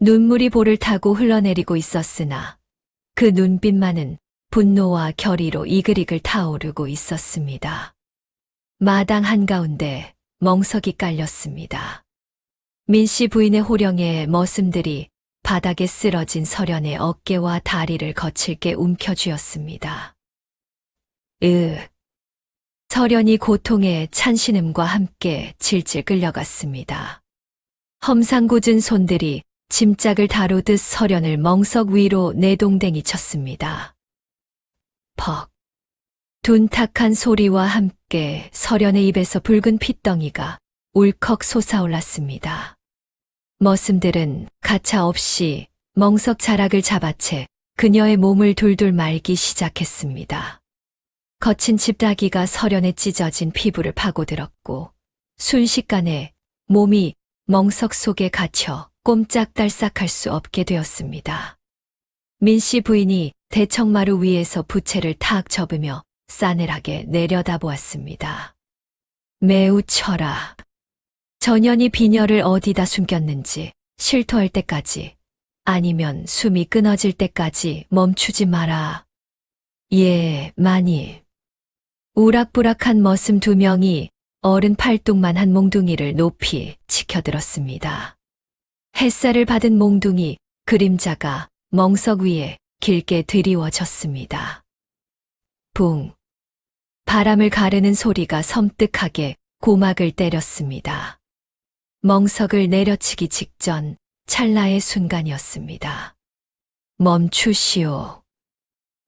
눈물이 볼을 타고 흘러내리고 있었으나 그 눈빛만은 분노와 결의로 이글이글 타오르고 있었습니다. 마당 한가운데 멍석이 깔렸습니다. 민씨 부인의 호령에 머슴들이 바닥에 쓰러진 설연의 어깨와 다리를 거칠게 움켜쥐었습니다. 설연이 고통에 찬 신음과 함께 질질 끌려갔습니다. 험상궂은 손들이 짐짝을 다루듯 설연을 멍석 위로 내동댕이 쳤습니다. 퍽. 둔탁한 소리와 함께 설연의 입에서 붉은 핏덩이가 울컥 솟아올랐습니다. 머슴들은 가차없이 멍석 자락을 잡아채 그녀의 몸을 둘둘 말기 시작했습니다. 거친 집다기가 설연에 찢어진 피부를 파고들었고 순식간에 몸이 멍석 속에 갇혀 꼼짝달싹할 수 없게 되었습니다. 민씨 부인이 대청마루 위에서 부채를 탁 접으며 싸늘하게 내려다보았습니다. 매우 쳐라. 전현이 비녀를 어디다 숨겼는지 실토할 때까지 아니면 숨이 끊어질 때까지 멈추지 마라. 예, 많이. 우락부락한 머슴 2명이 어른 팔뚝만한 몽둥이를 높이 치켜들었습니다. 햇살을 받은 몽둥이 그림자가 멍석 위에 길게 드리워졌습니다. 붕. 바람을 가르는 소리가 섬뜩하게 고막을 때렸습니다. 멍석을 내려치기 직전 찰나의 순간이었습니다. 멈추시오.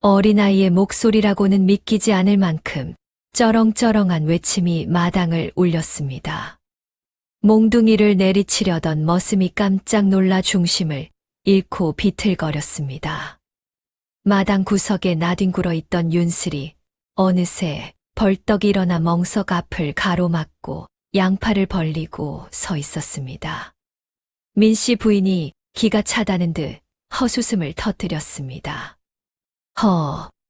어린아이의 목소리라고는 믿기지 않을 만큼 쩌렁쩌렁한 외침이 마당을 울렸습니다. 몽둥이를 내리치려던 머슴이 깜짝 놀라 중심을 잃고 비틀거렸습니다. 마당 구석에 나뒹굴어 있던 윤슬이 어느새 벌떡 일어나 멍석 앞을 가로막고 양팔을 벌리고 서 있었습니다. 민씨 부인이 기가 차다는 듯 헛웃음을 터뜨렸습니다.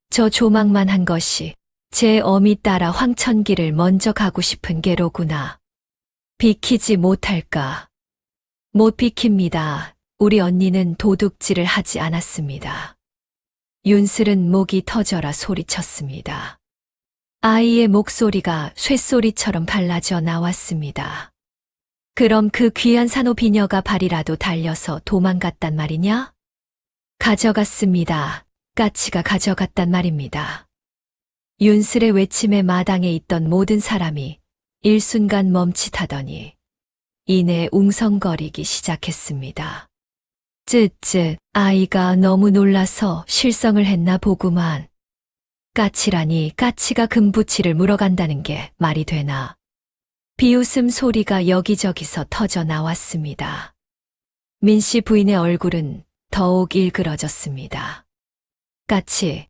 저 조망만 한 것이 제 어미 따라 황천길을 먼저 가고 싶은 게로구나. 비키지 못할까? 못 비킵니다. 우리 언니는 도둑질을 하지 않았습니다. 윤슬은 목이 터져라 소리쳤습니다. 아이의 목소리가 쇳소리처럼 발라져 나왔습니다. 그럼 그 귀한 산호 비녀가 발이라도 달려서 도망갔단 말이냐? 가져갔습니다. 까치가 가져갔단 말입니다. 윤슬의 외침에 마당에 있던 모든 사람이 일순간 멈칫하더니 이내 웅성거리기 시작했습니다. 쯧쯧, 아이가 너무 놀라서 실성을 했나 보구만. 까치라니 까치가 금부치를 물어간다는 게 말이 되나. 비웃음 소리가 여기저기서 터져 나왔습니다. 민씨 부인의 얼굴은 더욱 일그러졌습니다. 까치,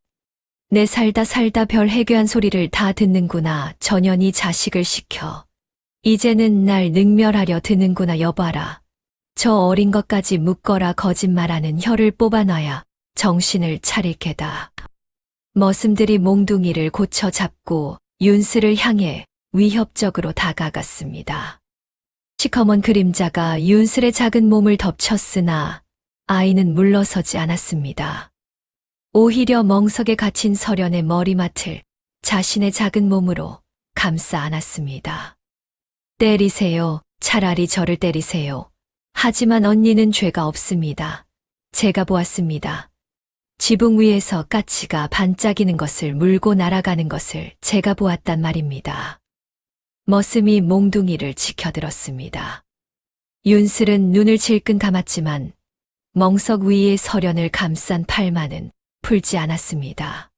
내 살다 별 해괴한 소리를 다 듣는구나. 전현이 자식을 시켜. 이제는 날 능멸하려 드는구나. 여봐라. 저 어린 것까지 묻거라. 거짓말하는 혀를 뽑아놔야 정신을 차릴 게다. 머슴들이 몽둥이를 고쳐 잡고 윤슬을 향해 위협적으로 다가갔습니다. 시커먼 그림자가 윤슬의 작은 몸을 덮쳤으나 아이는 물러서지 않았습니다. 오히려 멍석에 갇힌 설연의 머리맡을 자신의 작은 몸으로 감싸 안았습니다. 때리세요. 차라리 저를 때리세요. 하지만 언니는 죄가 없습니다. 제가 보았습니다. 지붕 위에서 까치가 반짝이는 것을 물고 날아가는 것을 제가 보았단 말입니다. 머슴이 몽둥이를 치켜들었습니다. 윤슬은 눈을 질끈 감았지만 멍석 위에 설연을 감싼 팔만은 풀지 않았습니다.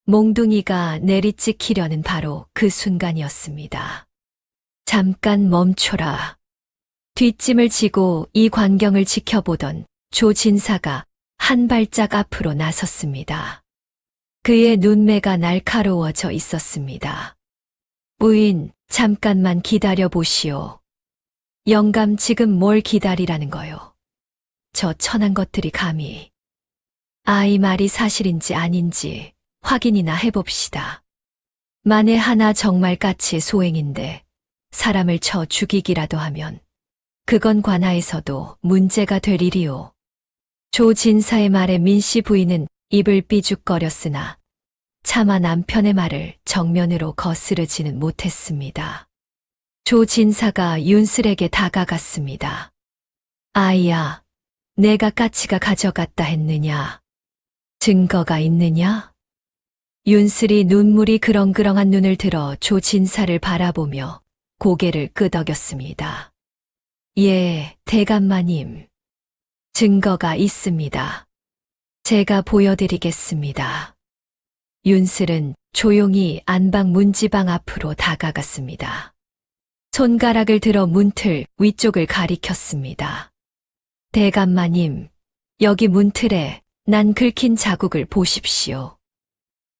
몽둥이가 내리찍히려는 바로 그 순간이었습니다. 잠깐 멈춰라. 뒷짐을 지고 이 광경을 지켜보던 조진사가 한 발짝 앞으로 나섰습니다. 그의 눈매가 날카로워져 있었습니다. 부인, 잠깐만 기다려 보시오. 영감, 지금 뭘 기다리라는 거요? 저 천한 것들이 감히. 아이 말이 사실인지 아닌지 확인이나 해봅시다. 만에 하나 정말 까치의 소행인데 사람을 쳐 죽이기라도 하면 그건 관아에서도 문제가 될 일이오. 조진사의 말에 민씨 부인은 입을 삐죽거렸으나 차마 남편의 말을 정면으로 거스르지는 못했습니다. 조진사가 윤슬에게 다가갔습니다. 아이야, 내가 까치가 가져갔다 했느냐? 증거가 있느냐? 윤슬이 눈물이 그렁그렁한 눈을 들어 조진사를 바라보며 고개를 끄덕였습니다. 예, 대감마님. 증거가 있습니다. 제가 보여드리겠습니다. 윤슬은 조용히 안방 문지방 앞으로 다가갔습니다. 손가락을 들어 문틀 위쪽을 가리켰습니다. 대감마님, 여기 문틀에 난 긁힌 자국을 보십시오.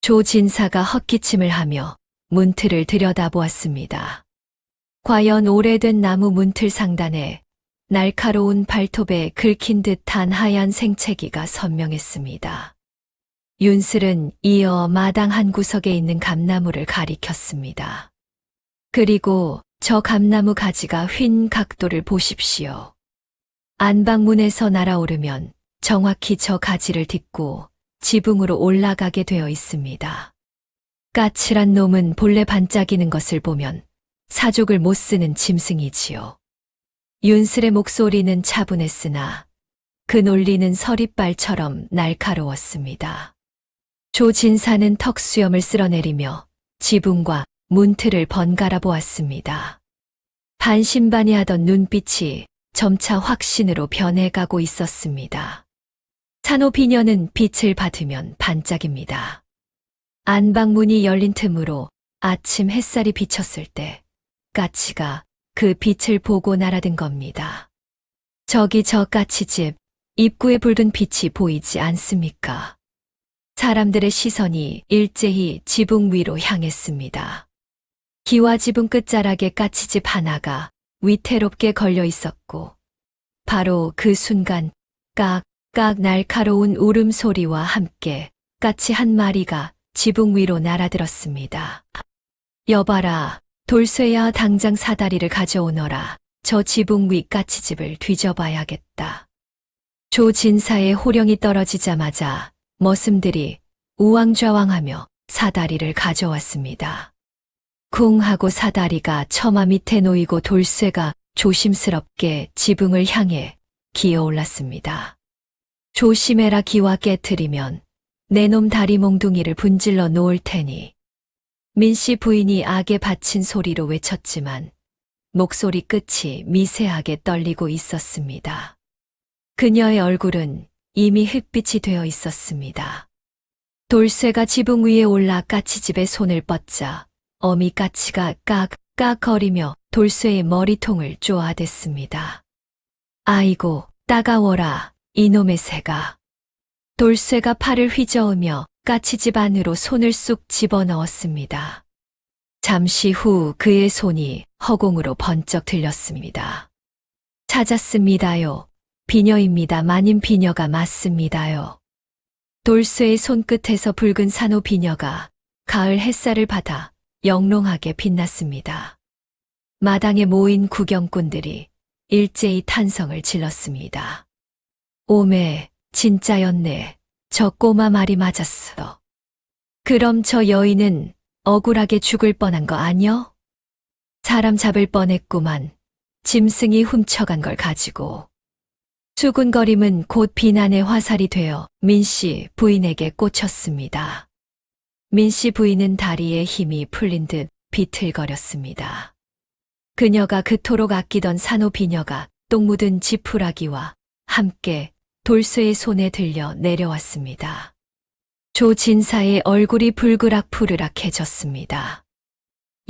조진사가 헛기침을 하며 문틀을 들여다보았습니다. 과연 오래된 나무 문틀 상단에 날카로운 발톱에 긁힌 듯한 하얀 생채기가 선명했습니다. 윤슬은 이어 마당 한 구석에 있는 감나무를 가리켰습니다. 그리고 저 감나무 가지가 휜 각도를 보십시오. 안방문에서 날아오르면 정확히 저 가지를 딛고 지붕으로 올라가게 되어 있습니다. 까칠한 놈은 본래 반짝이는 것을 보면 사족을 못 쓰는 짐승이지요. 윤슬의 목소리는 차분했으나 그 논리는 서리빨처럼 날카로웠습니다. 조진사는 턱수염을 쓸어내리며 지붕과 문틀을 번갈아 보았습니다. 반신반의하던 눈빛이 점차 확신으로 변해가고 있었습니다. 산호비녀는 빛을 받으면 반짝입니다. 안방문이 열린 틈으로 아침 햇살이 비쳤을 때 까치가 그 빛을 보고 날아든 겁니다. 저기 저 까치집 입구에 붉은 빛이 보이지 않습니까? 사람들의 시선이 일제히 지붕 위로 향했습니다. 기와 지붕 끝자락에 까치집 하나가 위태롭게 걸려 있었고 바로 그 순간 깍깍 날카로운 울음소리와 함께 까치 한 마리가 지붕 위로 날아들었습니다. 여봐라, 돌쇠야, 당장 사다리를 가져오너라. 저 지붕 위 까치집을 뒤져봐야겠다. 조진사의 호령이 떨어지자마자 머슴들이 우왕좌왕하며 사다리를 가져왔습니다. 쿵 하고 사다리가 처마 밑에 놓이고 돌쇠가 조심스럽게 지붕을 향해 기어올랐습니다. 조심해라, 기와 깨트리면 내 놈 다리 몽둥이를 분질러 놓을 테니 민씨 부인이 악에 받친 소리로 외쳤지만 목소리 끝이 미세하게 떨리고 있었습니다. 그녀의 얼굴은 이미 흙빛이 되어 있었습니다. 돌쇠가 지붕 위에 올라 까치집에 손을 뻗자 어미 까치가 깍깍거리며 돌쇠의 머리통을 쪼아댔습니다. 아이고, 따가워라, 이놈의 새가. 돌쇠가 팔을 휘저으며 까치집 안으로 손을 쑥 집어넣었습니다. 잠시 후 그의 손이 허공으로 번쩍 들렸습니다. 찾았습니다요. 비녀입니다. 마님 비녀가 맞습니다요. 돌쇠의 손끝에서 붉은 산호 비녀가 가을 햇살을 받아 영롱하게 빛났습니다. 마당에 모인 구경꾼들이 일제히 탄성을 질렀습니다. 오메, 진짜였네. 저 꼬마 말이 맞았어. 그럼 저 여인은 억울하게 죽을 뻔한 거 아니여? 사람 잡을 뻔했구만. 짐승이 훔쳐간 걸 가지고. 수군거림은 곧 비난의 화살이 되어 민씨 부인에게 꽂혔습니다. 민씨 부인은 다리에 힘이 풀린 듯 비틀거렸습니다. 그녀가 그토록 아끼던 산호 비녀가 똥 묻은 지푸라기와 함께 돌쇠의 손에 들려 내려왔습니다. 조진사의 얼굴이 불그락푸르락해졌습니다.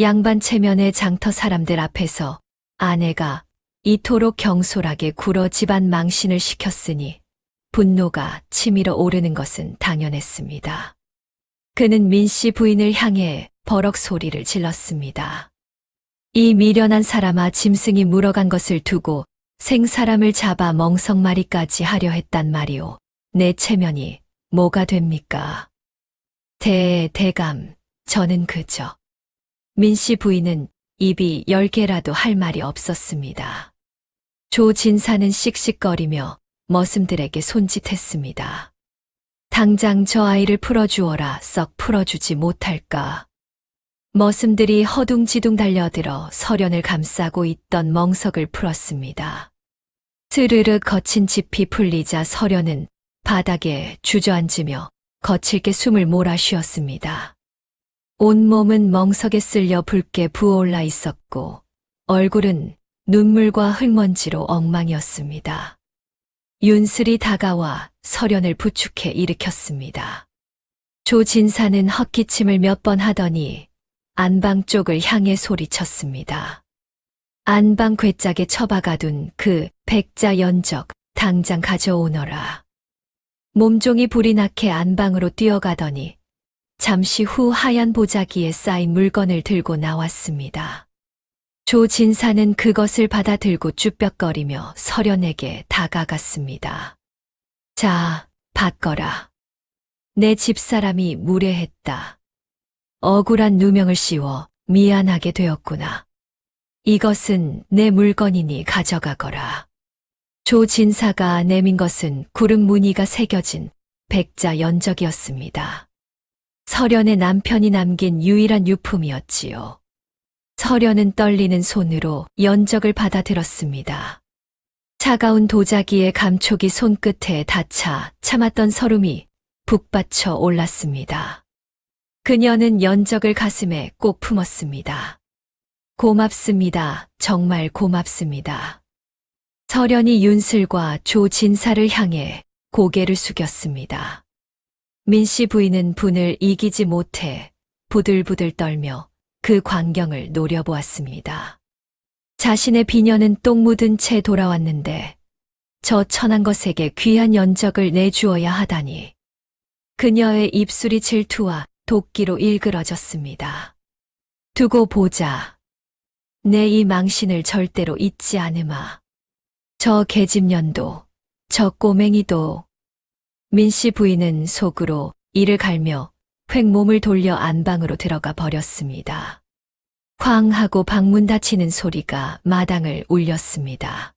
양반 체면의 장터 사람들 앞에서 아내가 이토록 경솔하게 굴어 집안 망신을 시켰으니 분노가 치밀어 오르는 것은 당연했습니다. 그는 민씨 부인을 향해 버럭 소리를 질렀습니다. 이 미련한 사람아, 짐승이 물어간 것을 두고 생사람을 잡아 멍석마리까지 하려 했단 말이오. 내 체면이 뭐가 됩니까? 대감, 저는 그저. 민씨 부인은 입이 10개라도 할 말이 없었습니다. 조진사는 씩씩거리며 머슴들에게 손짓했습니다. 당장 저 아이를 풀어주어라. 썩 풀어주지 못할까. 머슴들이 허둥지둥 달려들어 서련을 감싸고 있던 멍석을 풀었습니다. 스르르 거친 짚이 풀리자 서련은 바닥에 주저앉으며 거칠게 숨을 몰아쉬었습니다. 온몸은 멍석에 쓸려 붉게 부어올라 있었고 얼굴은 눈물과 흙먼지로 엉망이었습니다. 윤슬이 다가와 서련을 부축해 일으켰습니다. 조진사는 헛기침을 몇 번 하더니 안방 쪽을 향해 소리쳤습니다. 안방 괴짝에 처박아둔 그 백자 연적 당장 가져오너라. 몸종이 불이 나게 안방으로 뛰어가더니 잠시 후 하얀 보자기에 쌓인 물건을 들고 나왔습니다. 조진사는 그것을 받아 들고 쭈뼛거리며 서련에게 다가갔습니다. 자, 받거라. 내 집사람이 무례했다. 억울한 누명을 씌워 미안하게 되었구나. 이것은 내 물건이니 가져가거라. 조진사가 내민 것은 구름 무늬가 새겨진 백자 연적이었습니다. 서련의 남편이 남긴 유일한 유품이었지요. 서련은 떨리는 손으로 연적을 받아들었습니다. 차가운 도자기의 감촉이 손끝에 닿자 참았던 설움이 북받쳐 올랐습니다. 그녀는 연적을 가슴에 꼭 품었습니다. 고맙습니다. 정말 고맙습니다. 서련이 윤슬과 조진사를 향해 고개를 숙였습니다. 민씨 부인은 분을 이기지 못해 부들부들 떨며 그 광경을 노려보았습니다. 자신의 비녀는 똥 묻은 채 돌아왔는데 저 천한 것에게 귀한 연적을 내주어야 하다니. 그녀의 입술이 질투와 도끼로 일그러졌습니다. 두고 보자. 내 이 망신을 절대로 잊지 않으마. 저 계집년도, 저 꼬맹이도. 민씨 부인은 속으로 이를 갈며 획 몸을 돌려 안방으로 들어가 버렸습니다. 쾅 하고 방문 닫히는 소리가 마당을 울렸습니다.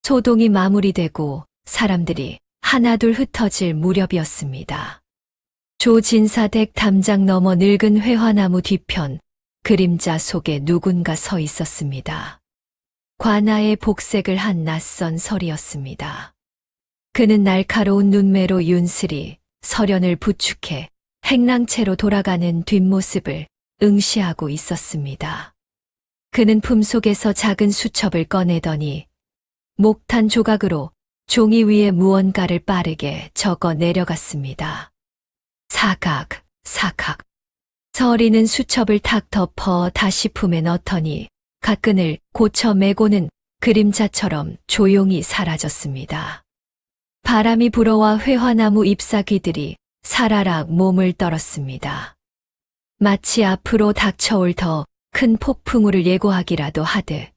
소동이 마무리되고 사람들이 하나둘 흩어질 무렵이었습니다. 조진사 댁 담장 너머 늙은 회화나무 뒤편 그림자 속에 누군가 서 있었습니다. 관아의 복색을 한 낯선 설이었습니다. 그는 날카로운 눈매로 윤슬이 서련을 부축해 행랑채로 돌아가는 뒷모습을 응시하고 있었습니다. 그는 품속에서 작은 수첩을 꺼내더니 목탄 조각으로 종이 위에 무언가를 빠르게 적어 내려갔습니다. 사각, 사각. 서리는 수첩을 탁 덮어 다시 품에 넣더니 가끈을 고쳐 메고는 그림자처럼 조용히 사라졌습니다. 바람이 불어와 회화나무 잎사귀들이 사라락 몸을 떨었습니다. 마치 앞으로 닥쳐올 더 큰 폭풍우를 예고하기라도 하듯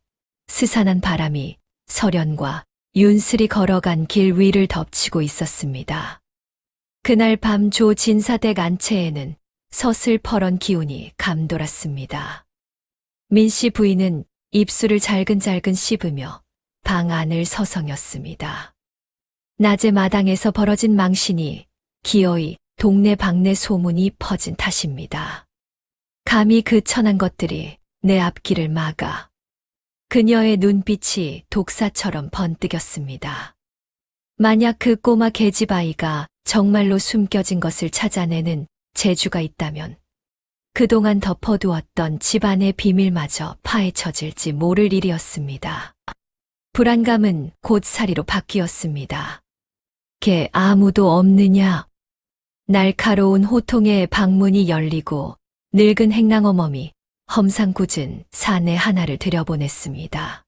스산한 바람이 설연과 윤슬이 걸어간 길 위를 덮치고 있었습니다. 그날 밤 조 진사댁 안채에는 서슬퍼런 기운이 감돌았습니다. 민씨 부인은 입술을 잘근잘근 씹으며 방 안을 서성였습니다. 낮에 마당에서 벌어진 망신이 기어이 동네 방네 소문이 퍼진 탓입니다. 감히 그 천한 것들이 내 앞길을 막아 그녀의 눈빛이 독사처럼 번뜩였습니다. 만약 그 꼬마 계집아이가 정말로 숨겨진 것을 찾아내는 재주가 있다면 그동안 덮어두었던 집안의 비밀마저 파헤쳐질지 모를 일이었습니다. 불안감은 곧 사리로 바뀌었습니다. 걔 아무도 없느냐? 날카로운 호통의 방문이 열리고 늙은 행랑어멈이 험상궂은 사내 하나를 들여보냈습니다.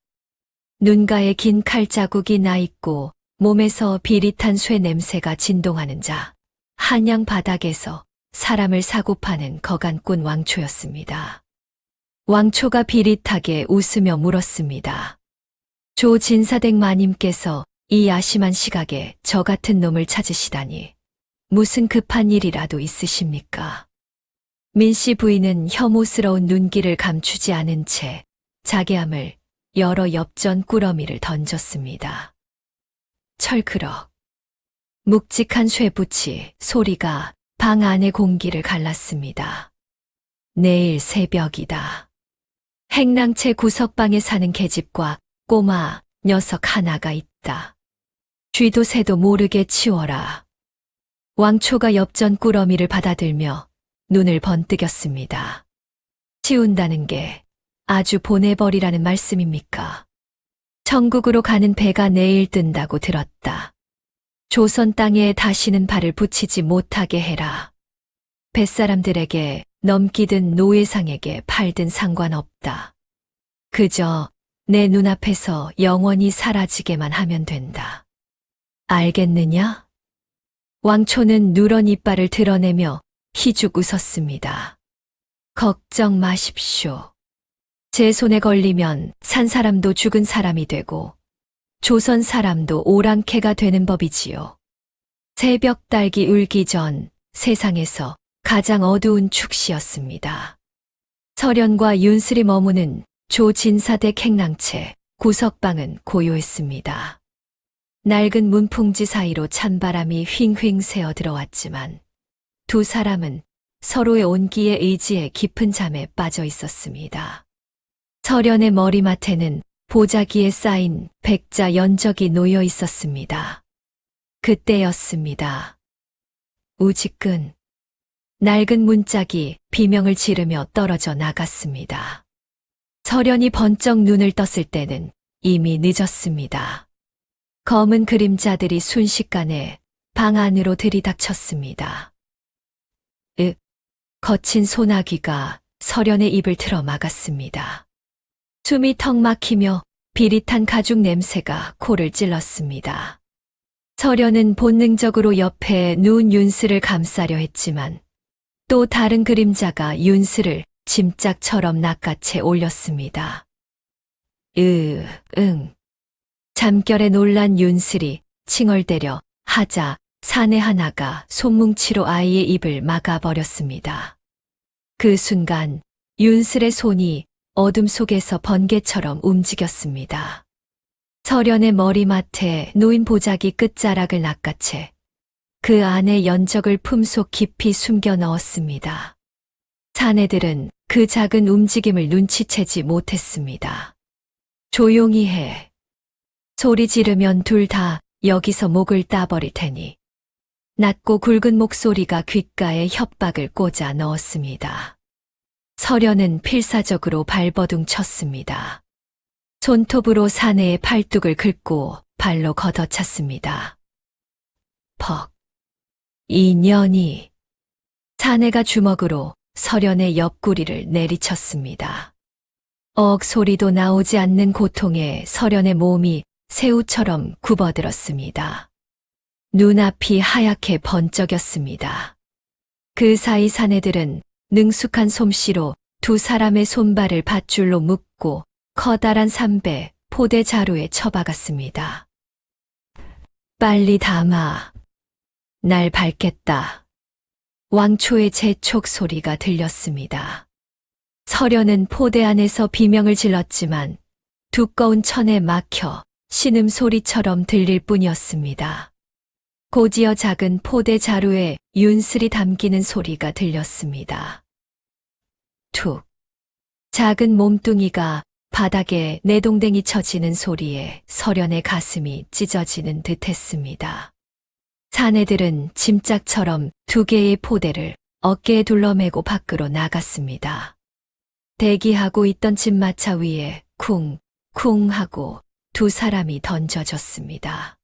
눈가에 긴 칼자국이 나있고 몸에서 비릿한 쇠 냄새가 진동하는 자, 한양 바닥에서 사람을 사고 파는 거간꾼 왕초였습니다. 왕초가 비릿하게 웃으며 물었습니다. 조 진사댁 마님께서 이 야심한 시각에 저 같은 놈을 찾으시다니 무슨 급한 일이라도 있으십니까? 민씨 부인은 혐오스러운 눈길을 감추지 않은 채 자개함을 열어 엽전 꾸러미를 던졌습니다. 철그럭. 묵직한 쇠붙이 소리가 방 안의 공기를 갈랐습니다. 내일 새벽이다. 행랑채 구석방에 사는 계집과 꼬마 녀석 하나가 있다. 쥐도 새도 모르게 치워라. 왕초가 엽전 꾸러미를 받아들며 눈을 번뜩였습니다. 치운다는 게 아주 보내버리라는 말씀입니까? 천국으로 가는 배가 내일 뜬다고 들었다. 조선 땅에 다시는 발을 붙이지 못하게 해라. 뱃사람들에게 넘기든 노예상에게 팔든 상관없다. 그저 내 눈앞에서 영원히 사라지게만 하면 된다. 알겠느냐? 왕초는 누런 이빨을 드러내며 희죽 웃었습니다. 걱정 마십시오. 제 손에 걸리면 산 사람도 죽은 사람이 되고 조선 사람도 오랑캐가 되는 법이지요. 새벽 달기 울기 전 세상에서 가장 어두운 축시였습니다. 설연과 윤슬이 머무는 조 진사댁 행랑채 구석방은 고요했습니다. 낡은 문풍지 사이로 찬바람이 휑휑 새어 들어왔지만 두 사람은 서로의 온기에 의지해 깊은 잠에 빠져 있었습니다. 설연의 머리맡에는 보자기에 쌓인 백자 연적이 놓여 있었습니다. 그때였습니다. 우지끈. 낡은 문짝이 비명을 지르며 떨어져 나갔습니다. 설연이 번쩍 눈을 떴을 때는 이미 늦었습니다. 검은 그림자들이 순식간에 방 안으로 들이닥쳤습니다. 거친 소나귀가 설연의 입을 틀어 막았습니다. 숨이 턱 막히며 비릿한 가죽 냄새가 코를 찔렀습니다. 설연은 본능적으로 옆에 누운 윤슬을 감싸려 했지만 또 다른 그림자가 윤슬을 짐짝처럼 낚아채 올렸습니다. 응. 잠결에 놀란 윤슬이 칭얼대려 하자 사내 하나가 손뭉치로 아이의 입을 막아버렸습니다. 그 순간 윤슬의 손이 어둠 속에서 번개처럼 움직였습니다. 설연의 머리맡에 놓인 보자기 끝자락을 낚아채 그 안에 연적을 품속 깊이 숨겨 넣었습니다. 사내들은 그 작은 움직임을 눈치채지 못했습니다. 조용히 해. 소리 지르면 둘 다 여기서 목을 따버릴 테니. 낮고 굵은 목소리가 귓가에 협박을 꽂아 넣었습니다. 서련은 필사적으로 발버둥 쳤습니다. 손톱으로 사내의 팔뚝을 긁고 발로 걷어찼습니다. 퍽. 이년이. 사내가 주먹으로 서련의 옆구리를 내리쳤습니다. 소리도 나오지 않는 고통에 서련의 몸이 새우처럼 굽어들었습니다. 눈앞이 하얗게 번쩍였습니다. 그 사이 사내들은 능숙한 솜씨로 두 사람의 손발을 밧줄로 묶고 커다란 삼배 포대 자루에 쳐박았습니다. 빨리 담아. 날 밟겠다. 왕초의 재촉 소리가 들렸습니다. 서련은 포대 안에서 비명을 질렀지만 두꺼운 천에 막혀 신음소리처럼 들릴 뿐이었습니다. 곧이어 작은 포대 자루에 윤슬이 담기는 소리가 들렸습니다. 툭. 작은 몸뚱이가 바닥에 내동댕이 쳐지는 소리에 서련의 가슴이 찢어지는 듯했습니다. 사내들은 짐짝처럼 두 개의 포대를 어깨에 둘러매고 밖으로 나갔습니다. 대기하고 있던 집마차 위에 쿵쿵 하고 두 사람이 던져졌습니다.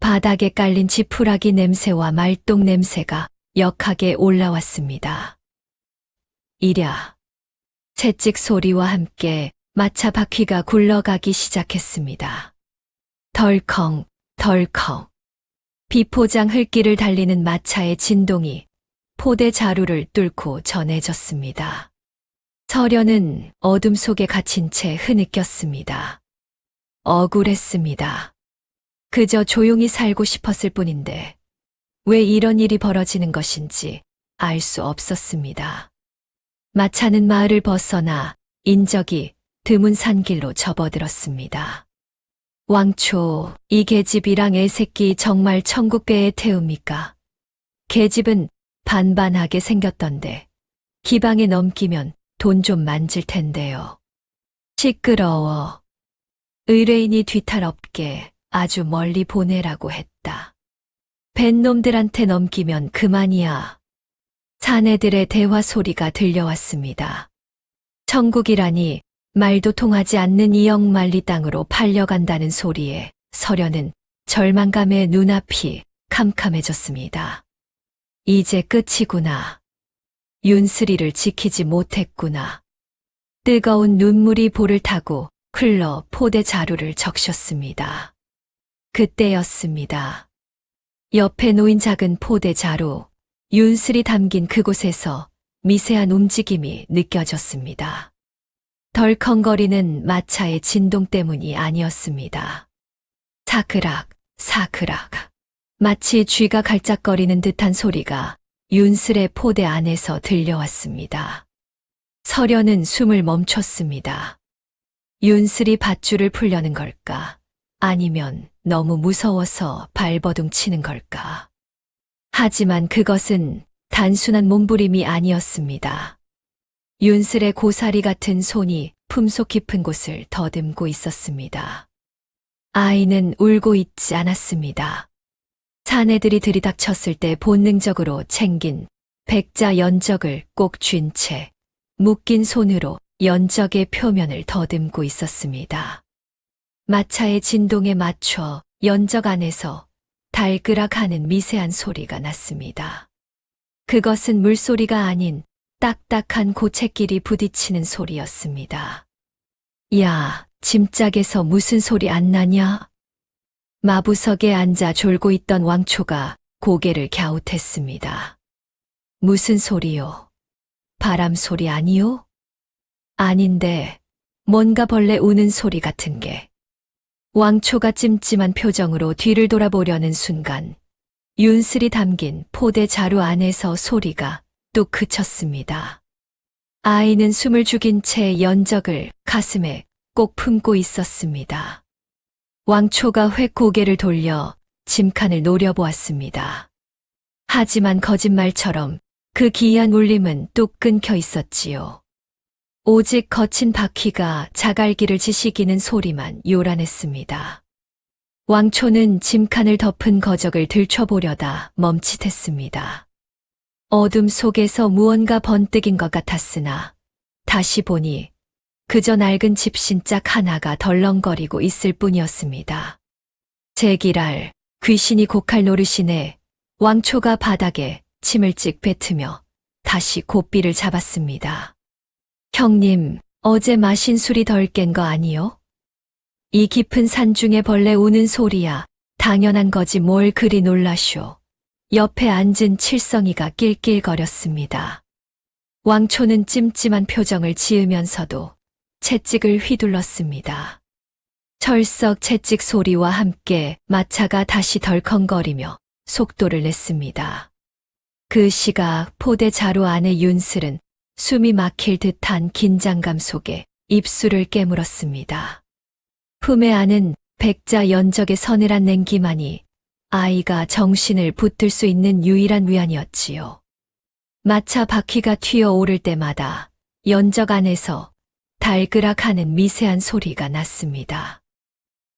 바닥에 깔린 지푸라기 냄새와 말똥 냄새가 역하게 올라왔습니다. 이랴. 채찍 소리와 함께 마차 바퀴가 굴러가기 시작했습니다. 덜컹, 덜컹. 비포장 흙길을 달리는 마차의 진동이 포대 자루를 뚫고 전해졌습니다. 서련은 어둠 속에 갇힌 채 흐느꼈습니다. 억울했습니다. 그저 조용히 살고 싶었을 뿐인데 왜 이런 일이 벌어지는 것인지 알 수 없었습니다. 마차는 마을을 벗어나 인적이 드문 산길로 접어들었습니다. 왕초, 이 계집이랑 애새끼 정말 천국배에 태웁니까? 계집은 반반하게 생겼던데 기방에 넘기면 돈 좀 만질 텐데요. 시끄러워. 의뢰인이 뒤탈없게 아주 멀리 보내라고 했다. 뱃놈들한테 넘기면 그만이야. 사내들의 대화 소리가 들려왔습니다. 천국이라니 말도 통하지 않는 이역만리 땅으로 팔려간다는 소리에 서련은 절망감에 눈앞이 캄캄해졌습니다. 이제 끝이구나. 윤슬이를 지키지 못했구나. 뜨거운 눈물이 볼을 타고 흘러 포대 자루를 적셨습니다. 그때였습니다. 옆에 놓인 작은 포대 자루, 윤슬이 담긴 그곳에서 미세한 움직임이 느껴졌습니다. 덜컹거리는 마차의 진동 때문이 아니었습니다. 사그락, 사그락. 마치 쥐가 갈짝거리는 듯한 소리가 윤슬의 포대 안에서 들려왔습니다. 서련은 숨을 멈췄습니다. 윤슬이 밧줄을 풀려는 걸까? 아니면 너무 무서워서 발버둥 치는 걸까? 하지만 그것은 단순한 몸부림이 아니었습니다. 윤슬의 고사리 같은 손이 품속 깊은 곳을 더듬고 있었습니다. 아이는 울고 있지 않았습니다. 사내들이 들이닥쳤을 때 본능적으로 챙긴 백자 연적을 꼭 쥔 채 묶인 손으로 연적의 표면을 더듬고 있었습니다. 마차의 진동에 맞춰 연적 안에서 달그락하는 미세한 소리가 났습니다. 그것은 물소리가 아닌 딱딱한 고채끼리 부딪히는 소리였습니다. 야, 짐짝에서 무슨 소리 안 나냐? 마부석에 앉아 졸고 있던 왕초가 고개를 갸웃했습니다. 무슨 소리요? 바람 소리 아니요? 아닌데, 뭔가 벌레 우는 소리 같은 게. 왕초가 찜찜한 표정으로 뒤를 돌아보려는 순간, 윤슬이 담긴 포대 자루 안에서 소리가 뚝 그쳤습니다. 아이는 숨을 죽인 채 연적을 가슴에 꼭 품고 있었습니다. 왕초가 획 고개를 돌려 짐칸을 노려보았습니다. 하지만 거짓말처럼 그 기이한 울림은 뚝 끊겨 있었지요. 오직 거친 바퀴가 자갈기를 지시기는 소리만 요란했습니다. 왕초는 짐칸을 덮은 거적을 들춰보려다 멈칫했습니다. 어둠 속에서 무언가 번뜩인 것 같았으나 다시 보니 그저 낡은 집신짝 하나가 덜렁거리고 있을 뿐이었습니다. 제기랄, 귀신이 곡할 노릇이네. 왕초가 바닥에 침을 찍 뱉으며 다시 고삐를 잡았습니다. 형님, 어제 마신 술이 덜 깬 거 아니요? 이 깊은 산중에 벌레 우는 소리야. 당연한 거지 뭘 그리 놀라쇼. 옆에 앉은 칠성이가 낄낄거렸습니다. 왕초는 찜찜한 표정을 지으면서도 채찍을 휘둘렀습니다. 철썩 채찍 소리와 함께 마차가 다시 덜컹거리며 속도를 냈습니다. 그 시각 포대 자루 안에 윤슬은 숨이 막힐 듯한 긴장감 속에 입술을 깨물었습니다. 품에 안은 백자 연적의 서늘한 냉기만이 아이가 정신을 붙들 수 있는 유일한 위안이었지요. 마차 바퀴가 튀어오를 때마다 연적 안에서 달그락 하는 미세한 소리가 났습니다.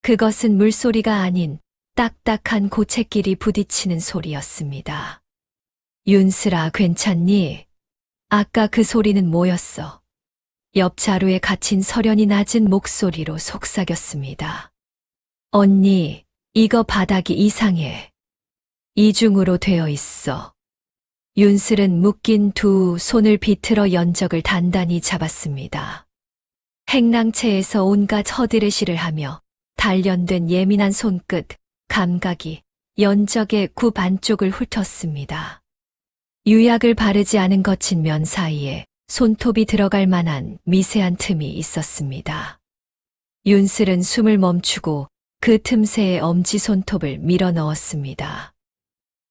그것은 물소리가 아닌 딱딱한 고갯길이 부딪히는 소리였습니다. 윤슬아, 괜찮니? 아까 그 소리는 뭐였어? 옆 자루에 갇힌 서련이 낮은 목소리로 속삭였습니다. 언니, 이거 바닥이 이상해. 이중으로 되어 있어. 윤슬은 묶인 두 손을 비틀어 연적을 단단히 잡았습니다. 행랑채에서 온갖 허드레시를 하며 단련된 예민한 손끝, 감각이 연적의 굽 안쪽을 훑었습니다. 유약을 바르지 않은 거친 면 사이에 손톱이 들어갈 만한 미세한 틈이 있었습니다. 윤슬은 숨을 멈추고 그 틈새에 엄지손톱을 밀어 넣었습니다.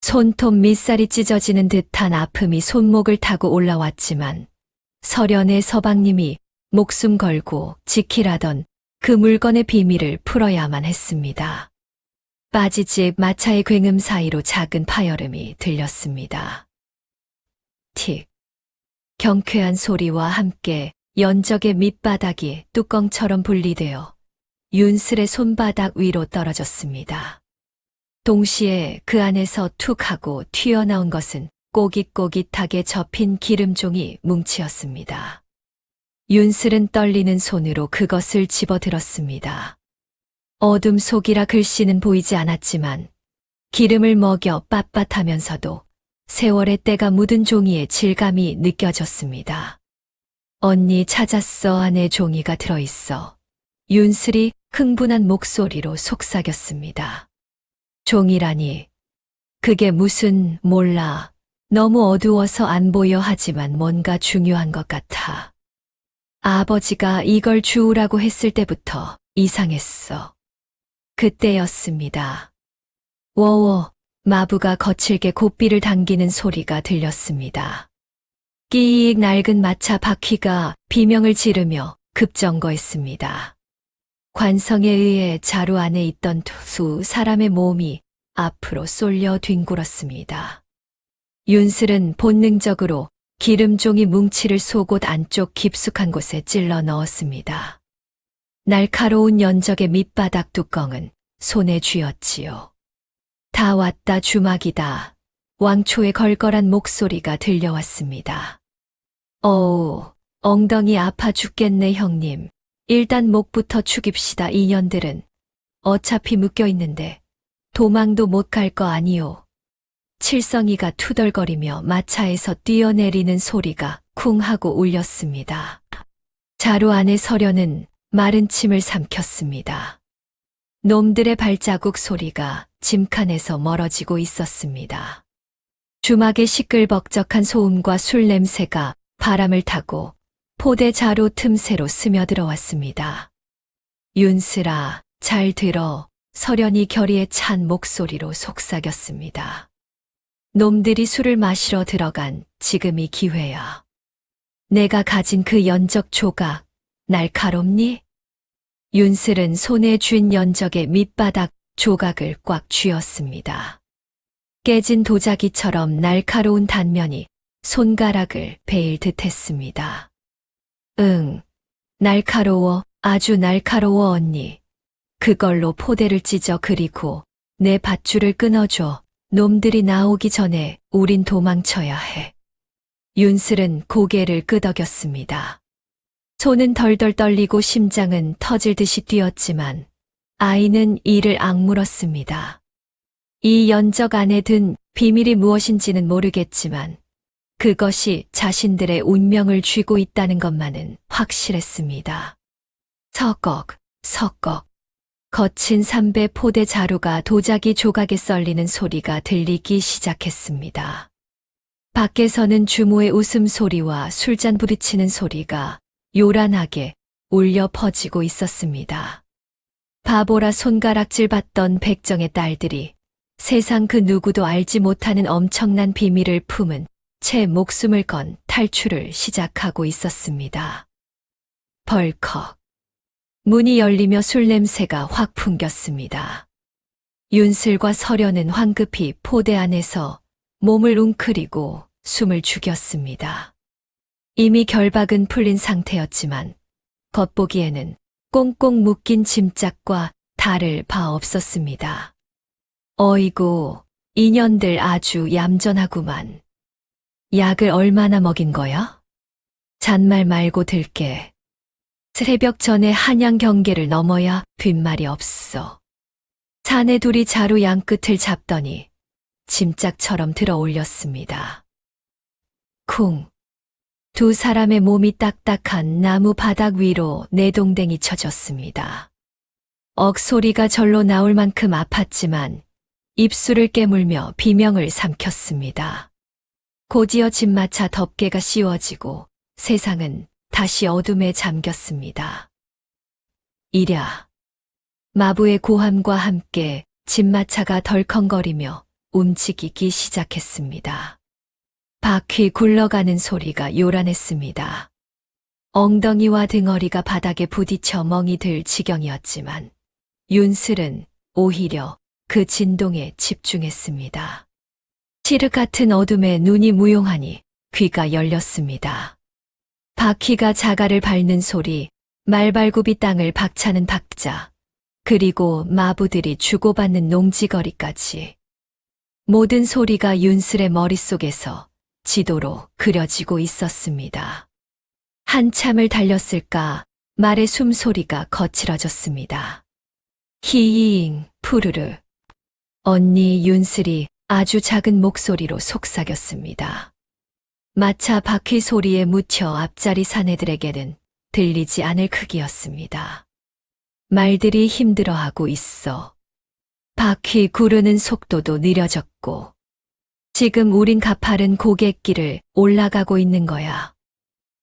손톱 밑살이 찢어지는 듯한 아픔이 손목을 타고 올라왔지만 서련의 서방님이 목숨 걸고 지키라던 그 물건의 비밀을 풀어야만 했습니다. 빠지집 마차의 굉음 사이로 작은 파열음이 들렸습니다. 틱. 경쾌한 소리와 함께 연적의 밑바닥이 뚜껑처럼 분리되어 윤슬의 손바닥 위로 떨어졌습니다. 동시에 그 안에서 툭 하고 튀어나온 것은 꼬깃꼬깃하게 접힌 기름종이 뭉치였습니다. 윤슬은 떨리는 손으로 그것을 집어들었습니다. 어둠 속이라 글씨는 보이지 않았지만 기름을 먹여 빳빳하면서도 세월의 때가 묻은 종이의 질감이 느껴졌습니다. 언니 찾았어. 안에 종이가 들어있어. 윤슬이 흥분한 목소리로 속삭였습니다. 종이라니. 그게 무슨, 몰라. 너무 어두워서 안 보여 하지만 뭔가 중요한 것 같아. 아버지가 이걸 주우라고 했을 때부터 이상했어. 그때였습니다. 워워. 마부가 거칠게 고삐를 당기는 소리가 들렸습니다. 끼익 낡은 마차 바퀴가 비명을 지르며 급정거했습니다. 관성에 의해 자루 안에 있던 두 사람의 몸이 앞으로 쏠려 뒹굴었습니다. 윤슬은 본능적으로 기름종이 뭉치를 속옷 안쪽 깊숙한 곳에 찔러 넣었습니다. 날카로운 연적의 밑바닥 뚜껑은 손에 쥐었지요. 다 왔다, 주막이다. 왕초의 걸걸한 목소리가 들려왔습니다. 어우, 엉덩이 아파 죽겠네 형님. 일단 목부터 축입시다. 이년들은 어차피 묶여 있는데 도망도 못 갈 거 아니오. 칠성이가 투덜거리며 마차에서 뛰어내리는 소리가 쿵 하고 울렸습니다. 자루 안의 서련은 마른 침을 삼켰습니다. 놈들의 발자국 소리가 짐칸에서 멀어지고 있었습니다. 주막의 시끌벅적한 소음과 술 냄새가 바람을 타고 포대 자루 틈새로 스며들어 왔습니다. 윤슬아, 잘 들어. 서련이 결의에 찬 목소리로 속삭였습니다. 놈들이 술을 마시러 들어간 지금이 기회야. 내가 가진 그 연적 조각, 날카롭니? 윤슬은 손에 쥔 연적의 밑바닥 조각을 꽉 쥐었습니다. 깨진 도자기처럼 날카로운 단면이 손가락을 베일 듯했습니다. 응, 날카로워, 아주 날카로워 언니. 그걸로 포대를 찢어 그리고 내 밧줄을 끊어줘. 놈들이 나오기 전에 우린 도망쳐야 해. 윤슬은 고개를 끄덕였습니다. 손은 덜덜 떨리고 심장은 터질 듯이 뛰었지만 아이는 이를 악물었습니다. 이 연적 안에 든 비밀이 무엇인지는 모르겠지만 그것이 자신들의 운명을 쥐고 있다는 것만은 확실했습니다. 서걱, 서걱. 거친 삼배 포대 자루가 도자기 조각에 썰리는 소리가 들리기 시작했습니다. 밖에서는 주모의 웃음소리와 술잔 부딪히는 소리가 요란하게 울려 퍼지고 있었습니다. 바보라 손가락질 받던 백정의 딸들이 세상 그 누구도 알지 못하는 엄청난 비밀을 품은 채 목숨을 건 탈출을 시작하고 있었습니다. 벌컥. 문이 열리며 술 냄새가 확 풍겼습니다. 윤슬과 서련은 황급히 포대 안에서 몸을 웅크리고 숨을 죽였습니다. 이미 결박은 풀린 상태였지만 겉보기에는 꽁꽁 묶인 짐짝과 다를 바 없었습니다. 어이구, 인연들 아주 얌전하구만. 약을 얼마나 먹인 거야? 잔말 말고 들게. 새벽 전에 한양 경계를 넘어야 뒷말이 없어. 사내 둘이 자루 양끝을 잡더니 짐짝처럼 들어 올렸습니다. 쿵. 두 사람의 몸이 딱딱한 나무 바닥 위로 내동댕이 쳐졌습니다. 억소리가 절로 나올 만큼 아팠지만 입술을 깨물며 비명을 삼켰습니다. 곧이어 집마차 덮개가 씌워지고 세상은 다시 어둠에 잠겼습니다. 이랴. 마부의 고함과 함께 집마차가 덜컹거리며 움직이기 시작했습니다. 바퀴 굴러가는 소리가 요란했습니다. 엉덩이와 등허리가 바닥에 부딪혀 멍이 들 지경이었지만 윤슬은 오히려 그 진동에 집중했습니다. 칠흑 같은 어둠에 눈이 무용하니 귀가 열렸습니다. 바퀴가 자갈을 밟는 소리, 말발굽이 땅을 박차는 박자, 그리고 마부들이 주고받는 농지거리까지. 모든 소리가 윤슬의 머릿속에서 지도로 그려지고 있었습니다. 한참을 달렸을까 말의 숨소리가 거칠어졌습니다. 히잉, 푸르르. 언니 윤슬이 아주 작은 목소리로 속삭였습니다. 마차 바퀴 소리에 묻혀 앞자리 사내들에게는 들리지 않을 크기였습니다. 말들이 힘들어하고 있어. 바퀴 구르는 속도도 느려졌고 지금 우린 가파른 고갯길을 올라가고 있는 거야.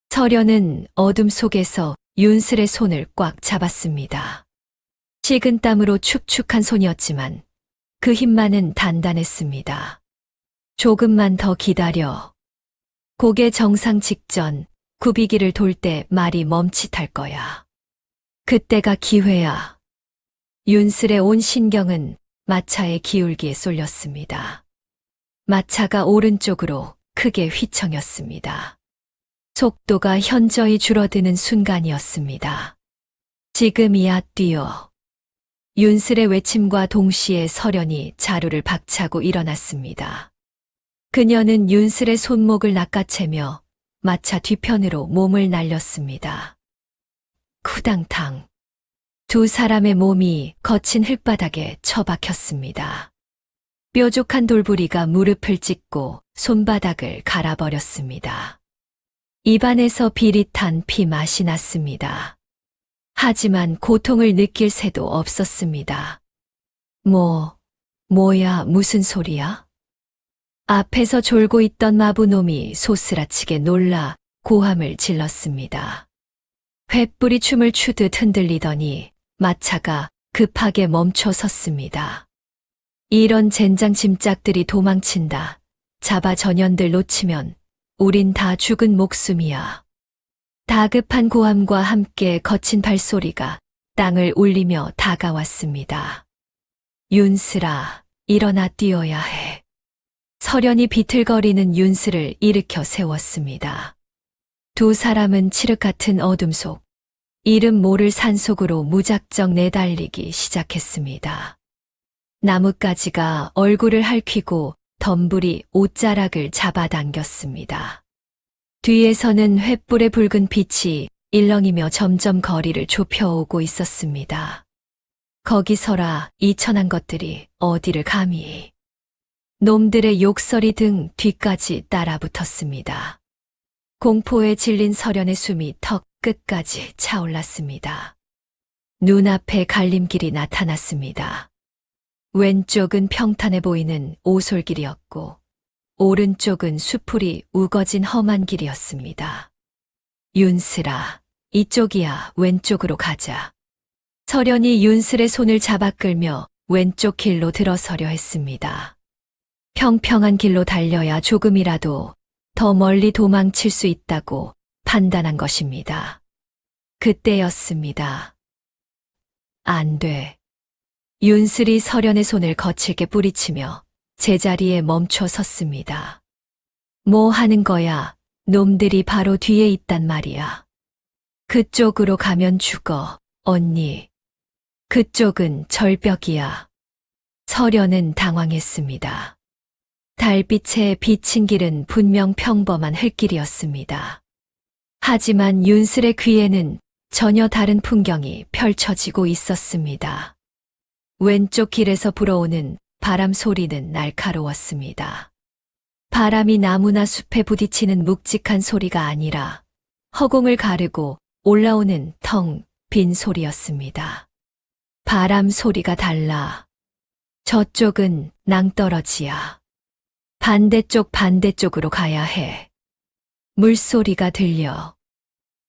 서련은 어둠 속에서 윤슬의 손을 꽉 잡았습니다. 식은 땀으로 축축한 손이었지만 그 힘만은 단단했습니다. 조금만 더 기다려. 고개 정상 직전 굽이기를 돌 때 말이 멈칫할 거야. 그때가 기회야. 윤슬의 온 신경은 마차의 기울기에 쏠렸습니다. 마차가 오른쪽으로 크게 휘청였습니다. 속도가 현저히 줄어드는 순간이었습니다. 지금이야 뛰어. 윤슬의 외침과 동시에 서련이 자루를 박차고 일어났습니다. 그녀는 윤슬의 손목을 낚아채며 마차 뒤편으로 몸을 날렸습니다. 쿠당탕. 두 사람의 몸이 거친 흙바닥에 처박혔습니다. 뾰족한 돌부리가 무릎을 찢고 손바닥을 갈아버렸습니다. 입안에서 비릿한 피 맛이 났습니다. 하지만 고통을 느낄 새도 없었습니다. 뭐야, 무슨 소리야? 앞에서 졸고 있던 마부놈이 소스라치게 놀라 고함을 질렀습니다. 횃불이 춤을 추듯 흔들리더니 마차가 급하게 멈춰 섰습니다. 이런 젠장 짐짝들이 도망친다. 잡아 전연들 놓치면 우린 다 죽은 목숨이야. 다급한 고함과 함께 거친 발소리가 땅을 울리며 다가왔습니다. 윤슬아, 일어나 뛰어야 해. 서련이 비틀거리는 윤슬을 일으켜 세웠습니다. 두 사람은 칠흑 같은 어둠 속, 이름 모를 산속으로 무작정 내달리기 시작했습니다. 나뭇가지가 얼굴을 핥히고 덤불이 옷자락을 잡아당겼습니다. 뒤에서는 횃불의 붉은 빛이 일렁이며 점점 거리를 좁혀오고 있었습니다. 거기서라 이 천한 것들이 어디를 감히. 놈들의 욕설이 등 뒤까지 따라붙었습니다. 공포에 질린 서련의 숨이 턱 끝까지 차올랐습니다. 눈앞에 갈림길이 나타났습니다. 왼쪽은 평탄해 보이는 오솔길이었고 오른쪽은 수풀이 우거진 험한 길이었습니다. 윤슬아, 이쪽이야. 왼쪽으로 가자. 서련이 윤슬의 손을 잡아 끌며 왼쪽 길로 들어서려 했습니다. 평평한 길로 달려야 조금이라도 더 멀리 도망칠 수 있다고 판단한 것입니다. 그때였습니다. 안 돼. 윤슬이 서련의 손을 거칠게 뿌리치며 제자리에 멈춰 섰습니다. 뭐 하는 거야? 놈들이 바로 뒤에 있단 말이야. 그쪽으로 가면 죽어, 언니. 그쪽은 절벽이야. 서련은 당황했습니다. 달빛에 비친 길은 분명 평범한 흙길이었습니다. 하지만 윤슬의 귀에는 전혀 다른 풍경이 펼쳐지고 있었습니다. 왼쪽 길에서 불어오는 바람 소리는 날카로웠습니다. 바람이 나무나 숲에 부딪히는 묵직한 소리가 아니라 허공을 가르고 올라오는 텅 빈 소리였습니다. 바람 소리가 달라. 저쪽은 낭떠러지야. 반대쪽으로 가야 해. 물소리가 들려.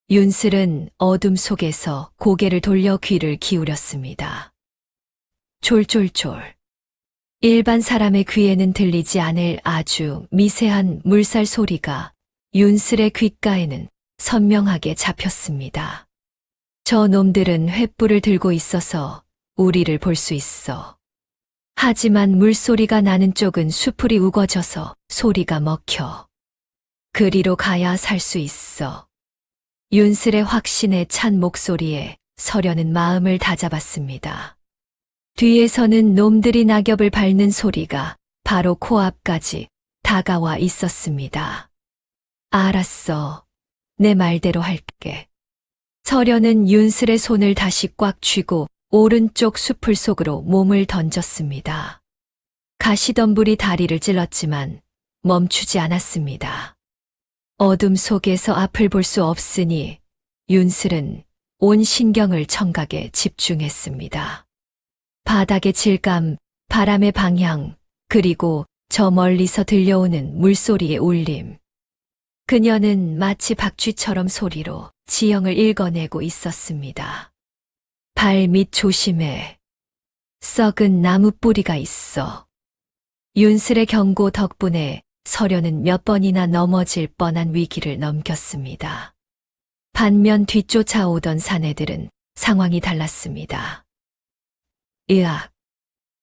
윤슬은 어둠 속에서 고개를 돌려 귀를 기울였습니다. 졸졸졸. 일반 사람의 귀에는 들리지 않을 아주 미세한 물살 소리가 윤슬의 귓가에는 선명하게 잡혔습니다. 저 놈들은 횃불을 들고 있어서 우리를 볼 수 있어. 하지만 물소리가 나는 쪽은 수풀이 우거져서 소리가 먹혀. 그리로 가야 살 수 있어. 윤슬의 확신에 찬 목소리에 서련은 마음을 다잡았습니다. 뒤에서는 놈들이 낙엽을 밟는 소리가 바로 코앞까지 다가와 있었습니다. 알았어. 내 말대로 할게. 서련은 윤슬의 손을 다시 꽉 쥐고 오른쪽 수풀 속으로 몸을 던졌습니다. 가시덤불이 다리를 찔렀지만 멈추지 않았습니다. 어둠 속에서 앞을 볼 수 없으니 윤슬은 온 신경을 청각에 집중했습니다. 바닥의 질감, 바람의 방향, 그리고 저 멀리서 들려오는 물소리의 울림. 그녀는 마치 박쥐처럼 소리로 지형을 읽어내고 있었습니다. 발밑 조심해. 썩은 나무 뿌리가 있어. 윤슬의 경고 덕분에 서련은 몇 번이나 넘어질 뻔한 위기를 넘겼습니다. 반면 뒤쫓아오던 사내들은 상황이 달랐습니다. 으악!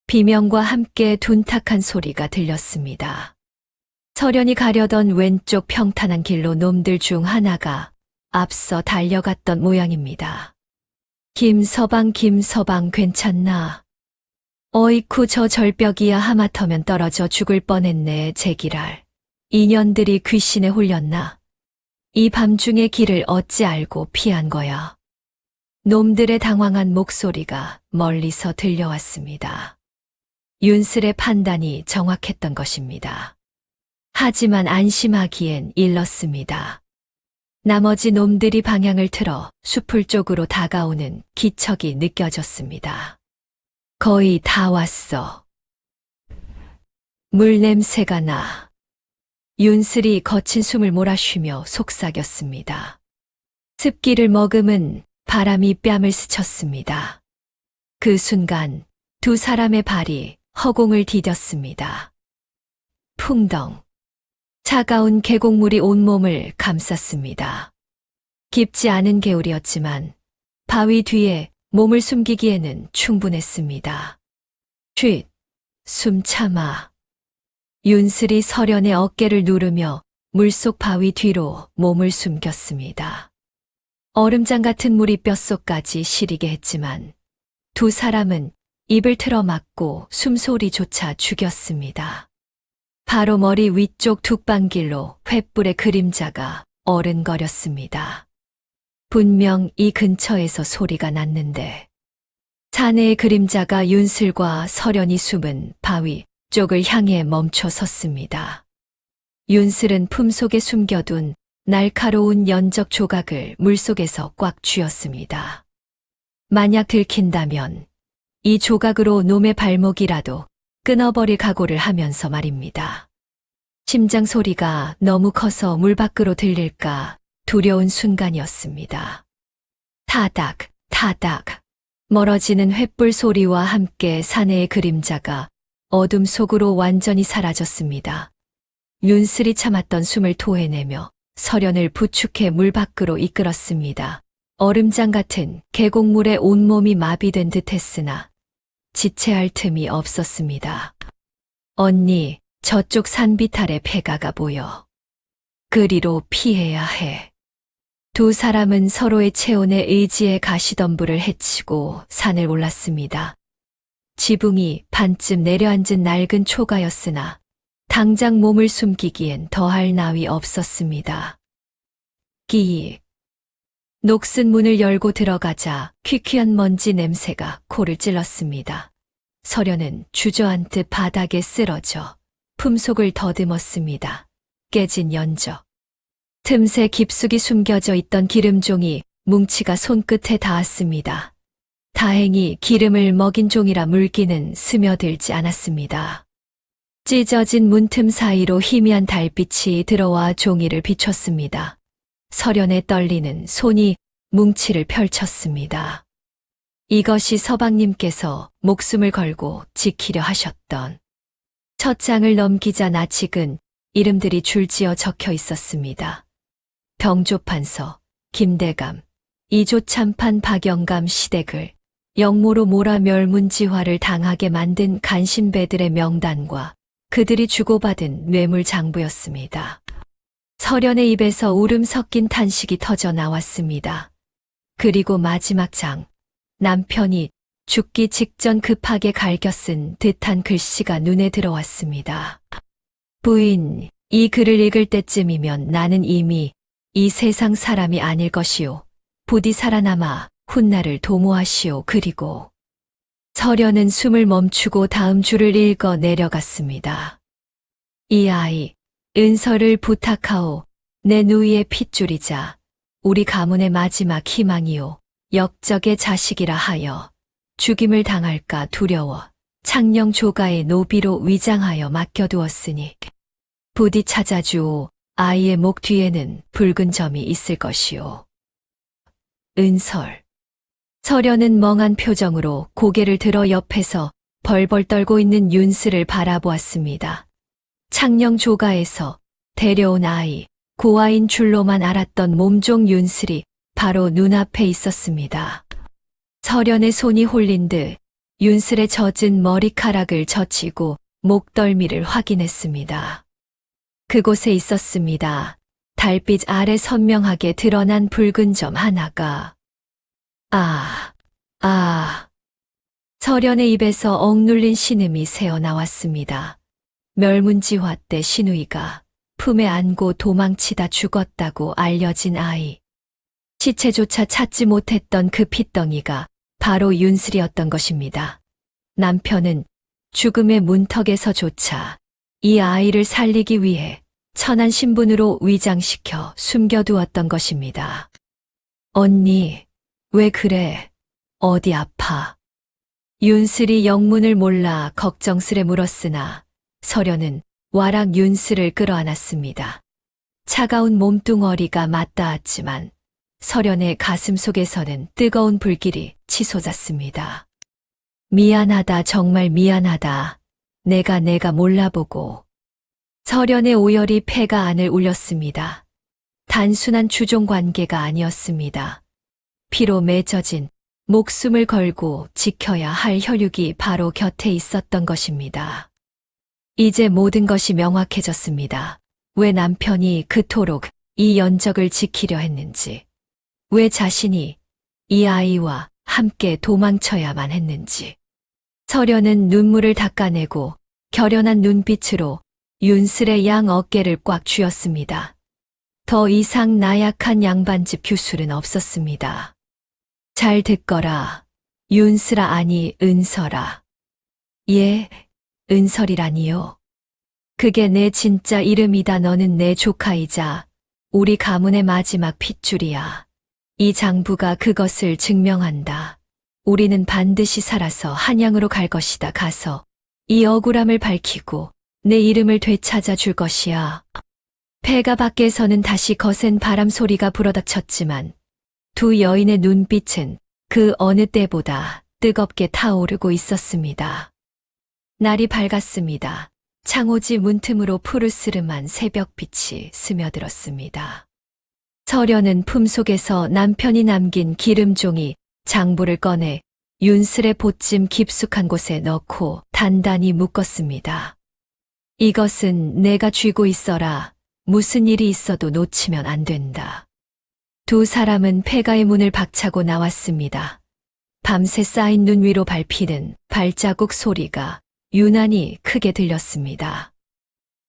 비명과 함께 둔탁한 소리가 들렸습니다. 서련이 가려던 왼쪽 평탄한 길로 놈들 중 하나가 앞서 달려갔던 모양입니다. 김서방 괜찮나? 어이쿠 저 절벽이야. 하마터면 떨어져 죽을 뻔했네. 제기랄. 인연들이 귀신에 홀렸나? 이 밤중에 길을 어찌 알고 피한 거야? 놈들의 당황한 목소리가 멀리서 들려왔습니다. 윤슬의 판단이 정확했던 것입니다. 하지만 안심하기엔 일렀습니다. 나머지 놈들이 방향을 틀어 수풀 쪽으로 다가오는 기척이 느껴졌습니다. 거의 다 왔어. 물 냄새가 나. 윤슬이 거친 숨을 몰아쉬며 속삭였습니다. 습기를 머금은 바람이 뺨을 스쳤습니다. 그 순간 두 사람의 발이 허공을 디뎠습니다. 풍덩. 차가운 계곡물이 온몸을 감쌌습니다. 깊지 않은 개울이었지만 바위 뒤에 몸을 숨기기에는 충분했습니다. 쉿! 숨 참아. 윤슬이 서련의 어깨를 누르며 물속 바위 뒤로 몸을 숨겼습니다. 얼음장 같은 물이 뼛속까지 시리게 했지만 두 사람은 입을 틀어막고 숨소리조차 죽였습니다. 바로 머리 위쪽 둑방길로 횃불의 그림자가 어른거렸습니다. 분명 이 근처에서 소리가 났는데 사내의 그림자가 윤슬과 설연이 숨은 바위 쪽을 향해 멈춰 섰습니다. 윤슬은 품속에 숨겨둔 날카로운 연적 조각을 물속에서 꽉 쥐었습니다. 만약 들킨다면 이 조각으로 놈의 발목이라도 끊어버릴 각오를 하면서 말입니다. 심장 소리가 너무 커서 물 밖으로 들릴까 두려운 순간이었습니다. 타닥, 타닥. 멀어지는 횃불 소리와 함께 사내의 그림자가 어둠 속으로 완전히 사라졌습니다. 윤슬이 참았던 숨을 토해내며 설연을 부축해 물 밖으로 이끌었습니다. 얼음장 같은 계곡물에 온몸이 마비된 듯 했으나 지체할 틈이 없었습니다. 언니, 저쪽 산비탈에 폐가가 보여. 그리로 피해야 해. 두 사람은 서로의 체온에 의지해 가시덤불을 헤치고 산을 올랐습니다. 지붕이 반쯤 내려앉은 낡은 초가였으나 당장 몸을 숨기기엔 더할 나위 없었습니다. 끼익. 녹슨 문을 열고 들어가자 퀴퀴한 먼지 냄새가 코를 찔렀습니다. 설연은 주저앉듯 바닥에 쓰러져 품속을 더듬었습니다. 깨진 연적. 틈새 깊숙이 숨겨져 있던 기름종이 뭉치가 손끝에 닿았습니다. 다행히 기름을 먹인 종이라 물기는 스며들지 않았습니다. 찢어진 문틈 사이로 희미한 달빛이 들어와 종이를 비췄습니다. 설연에 떨리는 손이 뭉치를 펼쳤습니다. 이것이 서방님께서 목숨을 걸고 지키려 하셨던. 첫 장을 넘기자 나칙은 이름들이 줄지어 적혀 있었습니다. 병조판서, 김대감, 이조참판 박영감 시댁을 영모로 몰아 멸문지화를 당하게 만든 간신배들의 명단과 그들이 주고받은 뇌물장부였습니다. 설연의 입에서 울음 섞인 탄식이 터져 나왔습니다. 그리고 마지막 장, 남편이 죽기 직전 급하게 갈겨 쓴 듯한 글씨가 눈에 들어왔습니다. 부인, 이 글을 읽을 때쯤이면 나는 이미 이 세상 사람이 아닐 것이오. 부디 살아남아 훗날을 도모하시오. 그리고 설연은 숨을 멈추고 다음 줄을 읽어 내려갔습니다. 이 아이, 은서를 부탁하오. 내 누이의 핏줄이자 우리 가문의 마지막 희망이오. 역적의 자식이라 하여 죽임을 당할까 두려워 창녕 조가의 노비로 위장하여 맡겨두었으니 부디 찾아주오. 아이의 목 뒤에는 붉은 점이 있을 것이오. 은설. 설연은 멍한 표정으로 고개를 들어 옆에서 벌벌 떨고 있는 윤슬을 바라보았습니다. 창녕 조가에서 데려온 아이, 고아인 줄로만 알았던 몸종 윤슬이 바로 눈앞에 있었습니다. 설연의 손이 홀린 듯 윤슬의 젖은 머리카락을 젖히고 목덜미를 확인했습니다. 그곳에 있었습니다. 달빛 아래 선명하게 드러난 붉은 점 하나가. 설연의 입에서 억눌린 신음이 새어나왔습니다. 멸문지화 때 시누이가 품에 안고 도망치다 죽었다고 알려진 아이. 시체조차 찾지 못했던 그 핏덩이가 바로 윤슬이었던 것입니다. 남편은 죽음의 문턱에서조차 이 아이를 살리기 위해 천한 신분으로 위장시켜 숨겨두었던 것입니다. 언니, 왜 그래? 어디 아파? 윤슬이 영문을 몰라 걱정스레 물었으나 설연은 와락 윤슬을 끌어안았습니다. 차가운 몸뚱어리가 맞닿았지만 설연의 가슴 속에서는 뜨거운 불길이 치솟았습니다. 미안하다, 정말 미안하다. 내가 몰라보고. 설연의 오열이 폐가 안을 울렸습니다. 단순한 주종 관계가 아니었습니다. 피로 맺어진 목숨을 걸고 지켜야 할 혈육이 바로 곁에 있었던 것입니다. 이제 모든 것이 명확해졌습니다. 왜 남편이 그토록 이 연적을 지키려 했는지, 왜 자신이 이 아이와 함께 도망쳐야만 했는지. 설연은 눈물을 닦아내고 결연한 눈빛으로 윤슬의 양 어깨를 꽉 쥐었습니다. 더 이상 나약한 양반집 규술은 없었습니다. 잘 듣거라. 윤슬아 아니 은설아. 예, 은설이라니요. 그게 내 진짜 이름이다. 너는 내 조카이자 우리 가문의 마지막 핏줄이야. 이 장부가 그것을 증명한다. 우리는 반드시 살아서 한양으로 갈 것이다. 가서 이 억울함을 밝히고 내 이름을 되찾아 줄 것이야. 폐가 밖에서는 다시 거센 바람 소리가 불어닥쳤지만 두 여인의 눈빛은 그 어느 때보다 뜨겁게 타오르고 있었습니다. 날이 밝았습니다. 창호지 문틈으로 푸르스름한 새벽빛이 스며들었습니다. 서련은 품속에서 남편이 남긴 기름종이 장부를 꺼내 윤슬의 보찜 깊숙한 곳에 넣고 단단히 묶었습니다. 이것은 내가 쥐고 있어라. 무슨 일이 있어도 놓치면 안 된다. 두 사람은 폐가의 문을 박차고 나왔습니다. 밤새 쌓인 눈 위로 밟히는 발자국 소리가 유난히 크게 들렸습니다.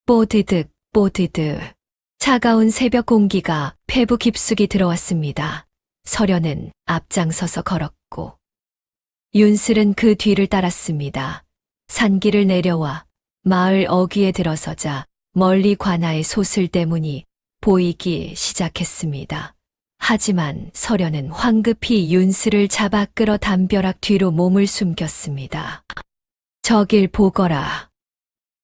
뽀드득 뽀드득. 차가운 새벽 공기가 폐부 깊숙이 들어왔습니다. 서련은 앞장서서 걸었고 윤슬은 그 뒤를 따랐습니다. 산길을 내려와 마을 어귀에 들어서자 멀리 관아의 소슬 대문이 보이기 시작했습니다. 하지만 서련은 황급히 윤슬을 잡아 끌어 담벼락 뒤로 몸을 숨겼습니다. 저길 보거라.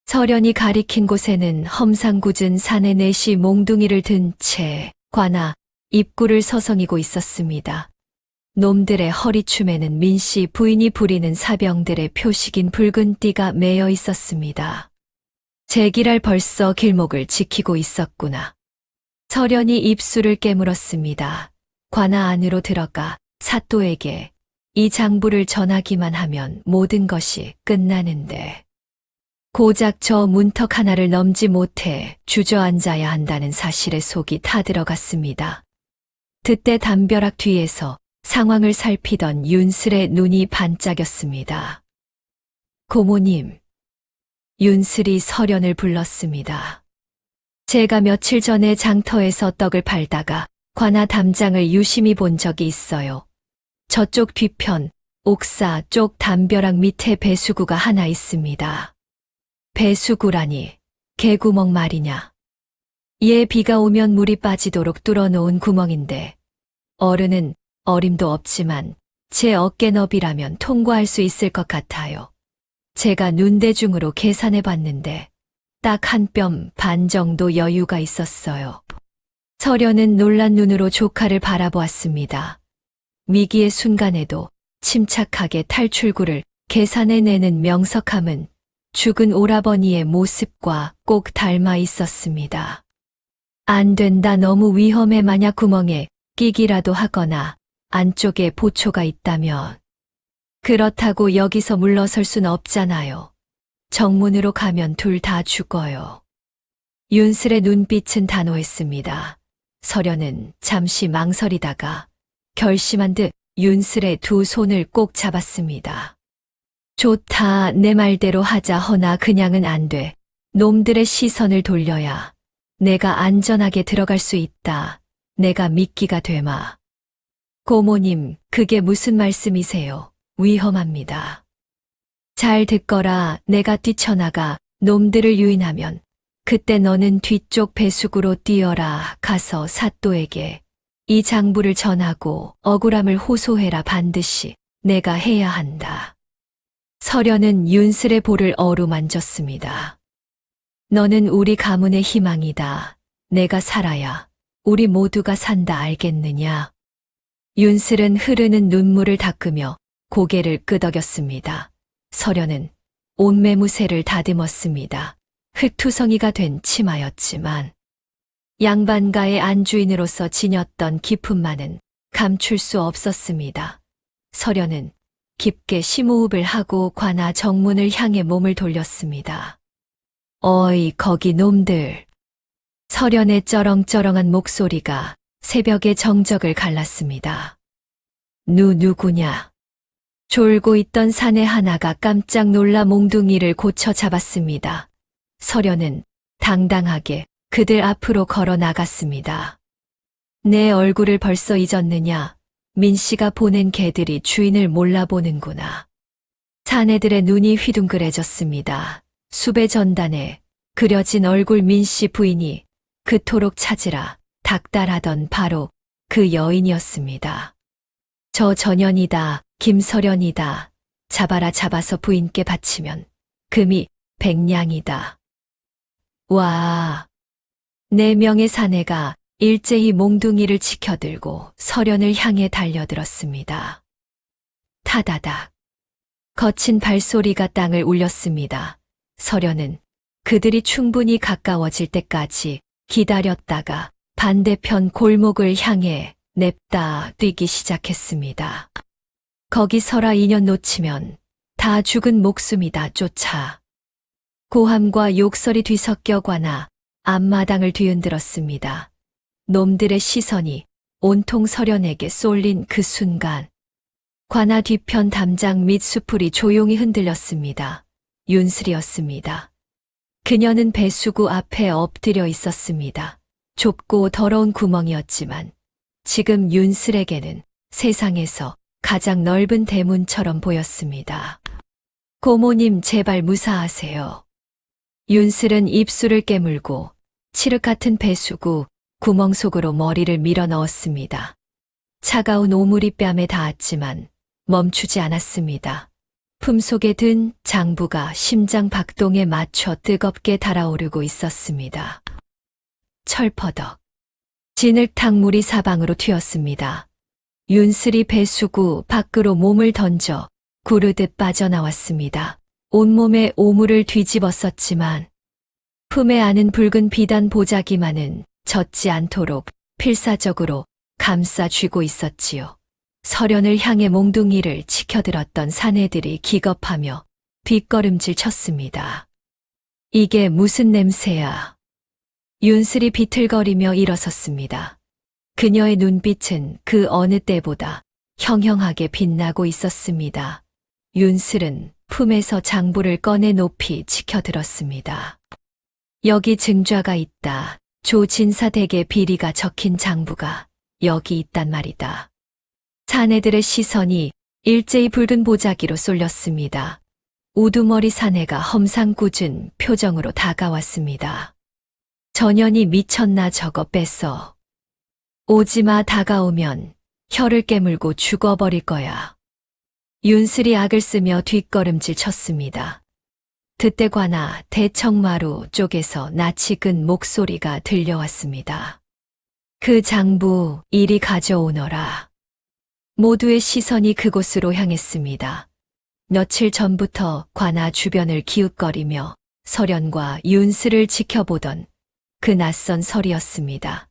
서련이 가리킨 곳에는 험상궂은 산의 넷이 몽둥이를 든 채 관아 입구를 서성이고 있었습니다. 놈들의 허리춤에는 민씨 부인이 부리는 사병들의 표식인 붉은 띠가 매여 있었습니다. 제기랄 벌써 길목을 지키고 있었구나. 서련이 입술을 깨물었습니다. 관아 안으로 들어가 사또에게 이 장부를 전하기만 하면 모든 것이 끝나는데 고작 저 문턱 하나를 넘지 못해 주저앉아야 한다는 사실에 속이 타들어갔습니다. 그때 담벼락 뒤에서 상황을 살피던 윤슬의 눈이 반짝였습니다. 고모님. 윤슬이 서련을 불렀습니다. 제가 며칠 전에 장터에서 떡을 팔다가 관아 담장을 유심히 본 적이 있어요. 저쪽 뒤편 옥사 쪽 담벼락 밑에 배수구가 하나 있습니다. 배수구라니 개구멍 말이냐. 예, 비가 오면 물이 빠지도록 뚫어놓은 구멍인데 어른은 어림도 없지만 제 어깨 너비라면 통과할 수 있을 것 같아요. 제가 눈대중으로 계산해 봤는데 딱 한 뼘 반 정도 여유가 있었어요. 서련은 놀란 눈으로 조카를 바라보았습니다. 위기의 순간에도 침착하게 탈출구를 계산해내는 명석함은 죽은 오라버니의 모습과 꼭 닮아 있었습니다. 안 된다. 너무 위험해. 만약 구멍에 끼기라도 하거나 안쪽에 보초가 있다면. 그렇다고 여기서 물러설 순 없잖아요. 정문으로 가면 둘 다 죽어요. 윤슬의 눈빛은 단호했습니다. 서련은 잠시 망설이다가 결심한 듯 윤슬의 두 손을 꼭 잡았습니다. 좋다. 내 말대로 하자. 허나 그냥은 안 돼. 놈들의 시선을 돌려야 내가 안전하게 들어갈 수 있다. 내가 미끼가 되마. 고모님, 그게 무슨 말씀이세요? 위험합니다. 잘 듣거라. 내가 뛰쳐나가 놈들을 유인하면 그때 너는 뒤쪽 배수구로 뛰어라. 가서 사또에게 이 장부를 전하고 억울함을 호소해라. 반드시 내가 해야 한다. 서련은 윤슬의 볼을 어루만졌습니다. 너는 우리 가문의 희망이다. 내가 살아야 우리 모두가 산다. 알겠느냐? 윤슬은 흐르는 눈물을 닦으며 고개를 끄덕였습니다. 서련은 옷매무새를 다듬었습니다. 흙투성이가 된 치마였지만 양반가의 안주인으로서 지녔던 기품만은 감출 수 없었습니다. 서련은 깊게 심호흡을 하고 관아 정문을 향해 몸을 돌렸습니다. 어이, 거기 놈들. 서련의 쩌렁쩌렁한 목소리가 새벽의 정적을 갈랐습니다. 누구냐? 졸고 있던 사내 하나가 깜짝 놀라 몽둥이를 고쳐 잡았습니다. 서련은 당당하게 그들 앞으로 걸어 나갔습니다. 내 얼굴을 벌써 잊었느냐? 민 씨가 보낸 개들이 주인을 몰라보는구나. 사내들의 눈이 휘둥그레졌습니다. 숲의 전단에 그려진 얼굴 민 씨 부인이 그토록 찾으라 닥달하던 바로 그 여인이었습니다. 저 전연이다, 김서련이다. 잡아라 잡아서 부인께 바치면 금이 백냥이다. 와, 4명의 사내가 일제히 몽둥이를 치켜들고 서련을 향해 달려들었습니다. 타다닥. 거친 발소리가 땅을 울렸습니다. 서련은 그들이 충분히 가까워질 때까지 기다렸다가 반대편 골목을 향해 냅다 뛰기 시작했습니다. 거기서라 인연 놓치면 다 죽은 목숨이다 쫓아. 고함과 욕설이 뒤섞여 관아 앞마당을 뒤흔들었습니다. 놈들의 시선이 온통 서련에게 쏠린 그 순간 관아 뒤편 담장 및 수풀이 조용히 흔들렸습니다. 윤슬이었습니다. 그녀는 배수구 앞에 엎드려 있었습니다. 좁고 더러운 구멍이었지만 지금 윤슬에게는 세상에서 가장 넓은 대문처럼 보였습니다. 고모님 제발 무사하세요. 윤슬은 입술을 깨물고 칠흑 같은 배수구 구멍 속으로 머리를 밀어 넣었습니다. 차가운 오물이 뺨에 닿았지만 멈추지 않았습니다. 품속에 든 장부가 심장 박동에 맞춰 뜨겁게 달아오르고 있었습니다. 철퍼덕. 진흙탕물이 사방으로 튀었습니다. 윤슬이 배수구 밖으로 몸을 던져 구르듯 빠져나왔습니다. 온몸에 오물을 뒤집었었지만 품에 안은 붉은 비단 보자기만은 젖지 않도록 필사적으로 감싸 쥐고 있었지요. 서련을 향해 몽둥이를 치켜들었던 사내들이 기겁하며 뒷걸음질 쳤습니다. 이게 무슨 냄새야? 윤슬이 비틀거리며 일어섰습니다. 그녀의 눈빛은 그 어느 때보다 형형하게 빛나고 있었습니다. 윤슬은 품에서 장부를 꺼내 높이 치켜들었습니다. 여기 증좌가 있다. 조진사 댁의 비리가 적힌 장부가 여기 있단 말이다. 사내들의 시선이 일제히 붉은 보자기로 쏠렸습니다. 우두머리 사내가 험상궂은 표정으로 다가왔습니다. 전연이 미쳤나 저거 뺐어. 오지마 다가오면 혀를 깨물고 죽어버릴 거야. 윤슬이 악을 쓰며 뒷걸음질 쳤습니다. 그때 관아 대청마루 쪽에서 낯이 근 목소리가 들려왔습니다. 그 장부 이리 가져오너라. 모두의 시선이 그곳으로 향했습니다. 며칠 전부터 관아 주변을 기웃거리며 서련과 윤슬을 지켜보던 그 낯선 설이었습니다.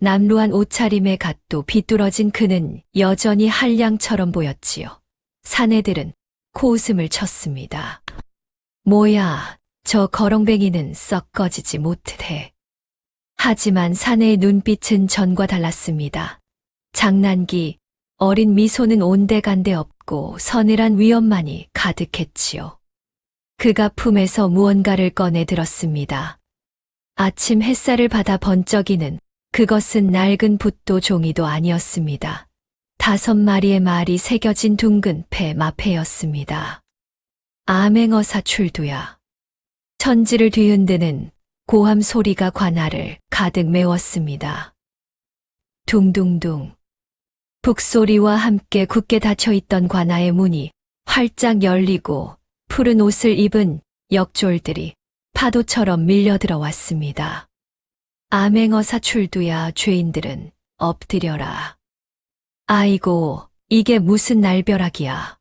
남루한 옷차림의 갓도 비뚤어진 그는 여전히 한량처럼 보였지요. 사내들은 코웃음을 쳤습니다. 뭐야, 저 거렁뱅이는 썩 꺼지지 못해. 하지만 사내의 눈빛은 전과 달랐습니다. 장난기, 어린 미소는 온데간데 없고 서늘한 위엄만이 가득했지요. 그가 품에서 무언가를 꺼내 들었습니다. 아침 햇살을 받아 번쩍이는 그것은 낡은 붓도 종이도 아니었습니다. 5마리의 말이 새겨진 둥근 폐 마패였습니다. 암행어사 출두야. 천지를 뒤흔드는 고함 소리가 관아를 가득 메웠습니다. 둥둥둥. 북소리와 함께 굳게 닫혀있던 관아의 문이 활짝 열리고 푸른 옷을 입은 역졸들이 파도처럼 밀려 들어왔습니다. 암행어사 출두야. 죄인들은 엎드려라. 아이고, 이게 무슨 날벼락이야.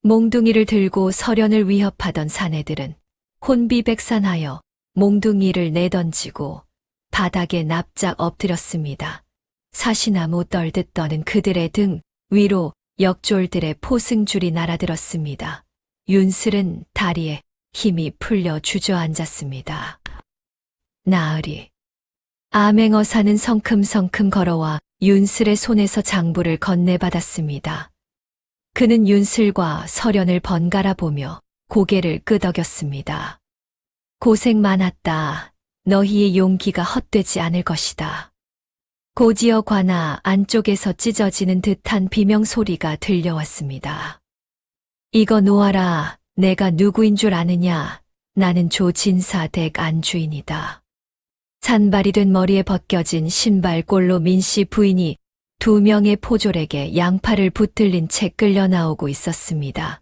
몽둥이를 들고 서련을 위협하던 사내들은 혼비백산하여 몽둥이를 내던지고 바닥에 납작 엎드렸습니다. 사시나무 떨듯 떠는 그들의 등 위로 역졸들의 포승줄이 날아들었습니다. 윤슬은 다리에 힘이 풀려 주저앉았습니다. 나으리. 암행어사는 성큼성큼 걸어와 윤슬의 손에서 장부를 건네받았습니다. 그는 윤슬과 서련을 번갈아 보며 고개를 끄덕였습니다. 고생 많았다. 너희의 용기가 헛되지 않을 것이다. 고지어 관아 안쪽에서 찢어지는 듯한 비명 소리가 들려왔습니다. 이거 놓아라. 내가 누구인 줄 아느냐? 나는 조진사 댁 안주인이다. 산발이 된 머리에 벗겨진 신발꼴로 민씨 부인이 2명의 포졸에게 양팔을 붙들린 채 끌려 나오고 있었습니다.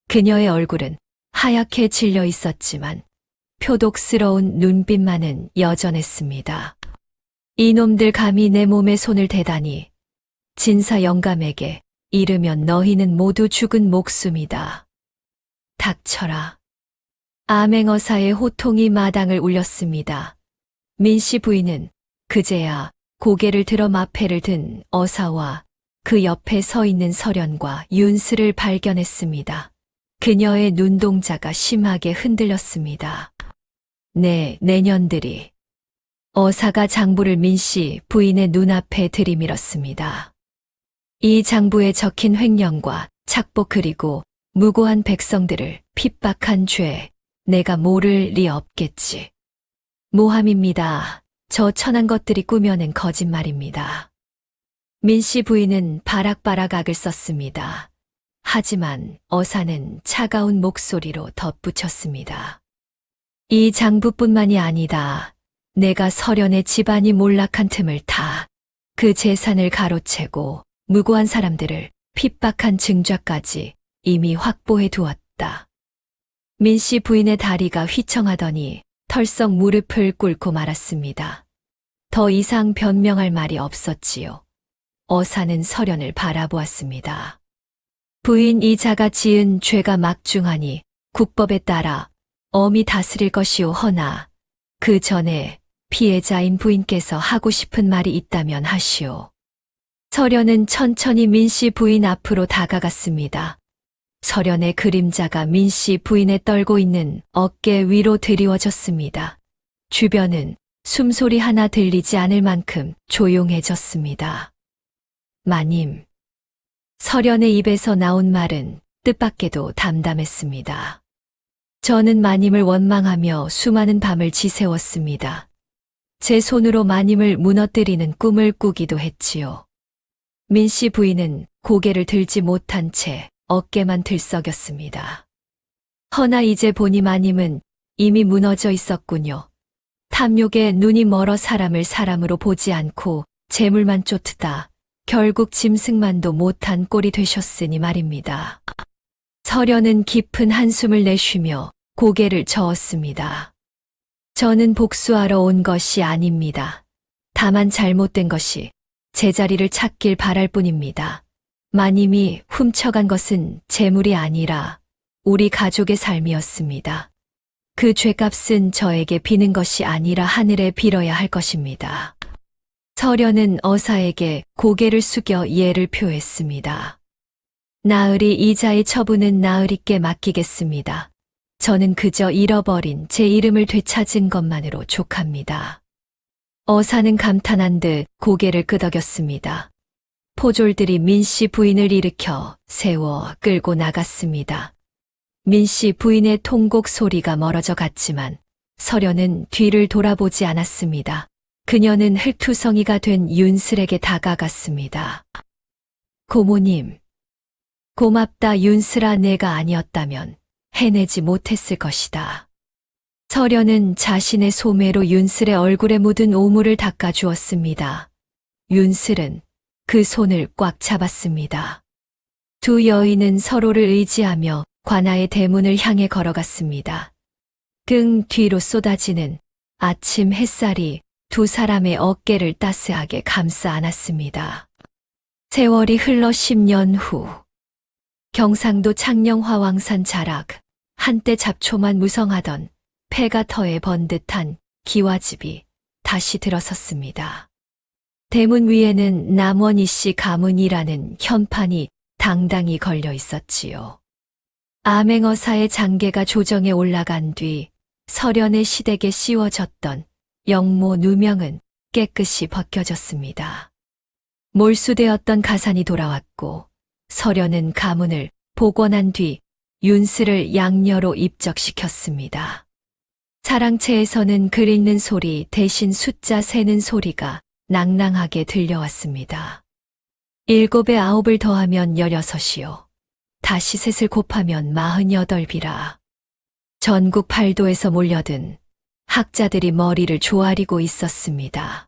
그녀의 얼굴은 하얗게 질려 있었지만 표독스러운 눈빛만은 여전했습니다. 이놈들 감히 내 몸에 손을 대다니. 진사 영감에게 이르면 너희는 모두 죽은 목숨이다. 닥쳐라. 암행어사의 호통이 마당을 울렸습니다. 민씨 부인은 그제야 고개를 들어 마패를 든 어사와 그 옆에 서 있는 서련과 윤스를 발견했습니다. 그녀의 눈동자가 심하게 흔들렸습니다. 네, 내년들이. 어사가 장부를 민씨 부인의 눈앞에 들이밀었습니다. 이 장부에 적힌 횡령과 착복 그리고 무고한 백성들을 핍박한 죄, 내가 모를 리 없겠지. 모함입니다. 저 천한 것들이 꾸며낸 거짓말입니다. 민씨 부인은 바락바락 악을 썼습니다. 하지만 어사는 차가운 목소리로 덧붙였습니다. 이 장부뿐만이 아니다. 내가 서련의 집안이 몰락한 틈을 타 그 재산을 가로채고 무고한 사람들을 핍박한 증좌까지 이미 확보해 두었다. 민씨 부인의 다리가 휘청하더니 털썩 무릎을 꿇고 말았습니다. 더 이상 변명할 말이 없었지요. 어사는 서련을 바라보았습니다. 부인 이자가 지은 죄가 막중하니 국법에 따라 엄히 다스릴 것이오. 허나 그 전에 피해자인 부인께서 하고 싶은 말이 있다면 하시오. 서련은 천천히 민씨 부인 앞으로 다가갔습니다. 서련의 그림자가 민씨 부인의 떨고 있는 어깨 위로 드리워졌습니다. 주변은 숨소리 하나 들리지 않을 만큼 조용해졌습니다. 마님. 서련의 입에서 나온 말은 뜻밖에도 담담했습니다. 저는 마님을 원망하며 수많은 밤을 지새웠습니다. 제 손으로 마님을 무너뜨리는 꿈을 꾸기도 했지요. 민씨 부인은 고개를 들지 못한 채 어깨만 들썩였습니다. 허나 이제 보니 마님은 이미 무너져 있었군요. 탐욕에 눈이 멀어 사람을 사람으로 보지 않고 재물만 쫓다 결국 짐승만도 못한 꼴이 되셨으니 말입니다. 서련은 깊은 한숨을 내쉬며 고개를 저었습니다. 저는 복수하러 온 것이 아닙니다. 다만 잘못된 것이 제자리를 찾길 바랄 뿐입니다. 마님이 훔쳐간 것은 재물이 아니라 우리 가족의 삶이었습니다. 그 죄값은 저에게 비는 것이 아니라 하늘에 빌어야 할 것입니다. 서련은 어사에게 고개를 숙여 예를 표했습니다. 나으리 이자의 처분은 나으리께 맡기겠습니다. 저는 그저 잃어버린 제 이름을 되찾은 것만으로 족합니다. 어사는 감탄한 듯 고개를 끄덕였습니다. 포졸들이 민씨 부인을 일으켜 세워 끌고 나갔습니다. 민씨 부인의 통곡 소리가 멀어져 갔지만 서련은 뒤를 돌아보지 않았습니다. 그녀는 흙투성이가 된 윤슬에게 다가갔습니다. 고모님. 고맙다 윤슬아. 내가 아니었다면 해내지 못했을 것이다. 서련은 자신의 소매로 윤슬의 얼굴에 묻은 오물을 닦아주었습니다. 윤슬은 그 손을 꽉 잡았습니다. 두 여인은 서로를 의지하며 관아의 대문을 향해 걸어갔습니다. 등 뒤로 쏟아지는 아침 햇살이 두 사람의 어깨를 따스하게 감싸 안았습니다. 세월이 흘러 10년 후 경상도 창녕화왕산 자락, 한때 잡초만 무성하던 폐가 터에 번듯한 기와집이 다시 들어섰습니다. 대문 위에는 남원이 씨 가문이라는 현판이 당당히 걸려 있었지요. 암행어사의 장계가 조정에 올라간 뒤 서련의 시댁에 씌워졌던 영모 누명은 깨끗이 벗겨졌습니다. 몰수되었던 가산이 돌아왔고 서련은 가문을 복원한 뒤 윤슬을 양녀로 입적시켰습니다. 사랑채에서는 글 읽는 소리 대신 숫자 세는 소리가 낭낭하게 들려왔습니다. 7에 9을 더하면 16이요. 다시 셋을 곱하면 48이라. 전국 8도에서 몰려든 학자들이 머리를 조아리고 있었습니다.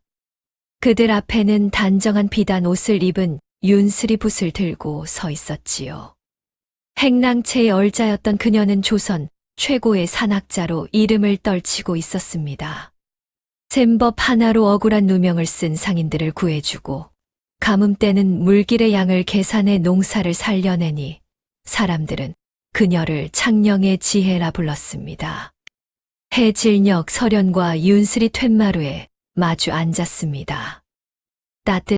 그들 앞에는 단정한 비단 옷을 입은 윤슬이 붓을 들고 서 있었지요. 행랑채의 얼자였던 그녀는 조선 최고의 산학자로 이름을 떨치고 있었습니다. 셈법 하나로 억울한 누명을 쓴 상인들을 구해주고 가뭄 때는 물길의 양을 계산해 농사를 살려내니 사람들은 그녀를 창녕의 지혜라 불렀습니다. 해질녘 설현과 윤슬이 툇마루에 마주 앉았습니다. 따뜻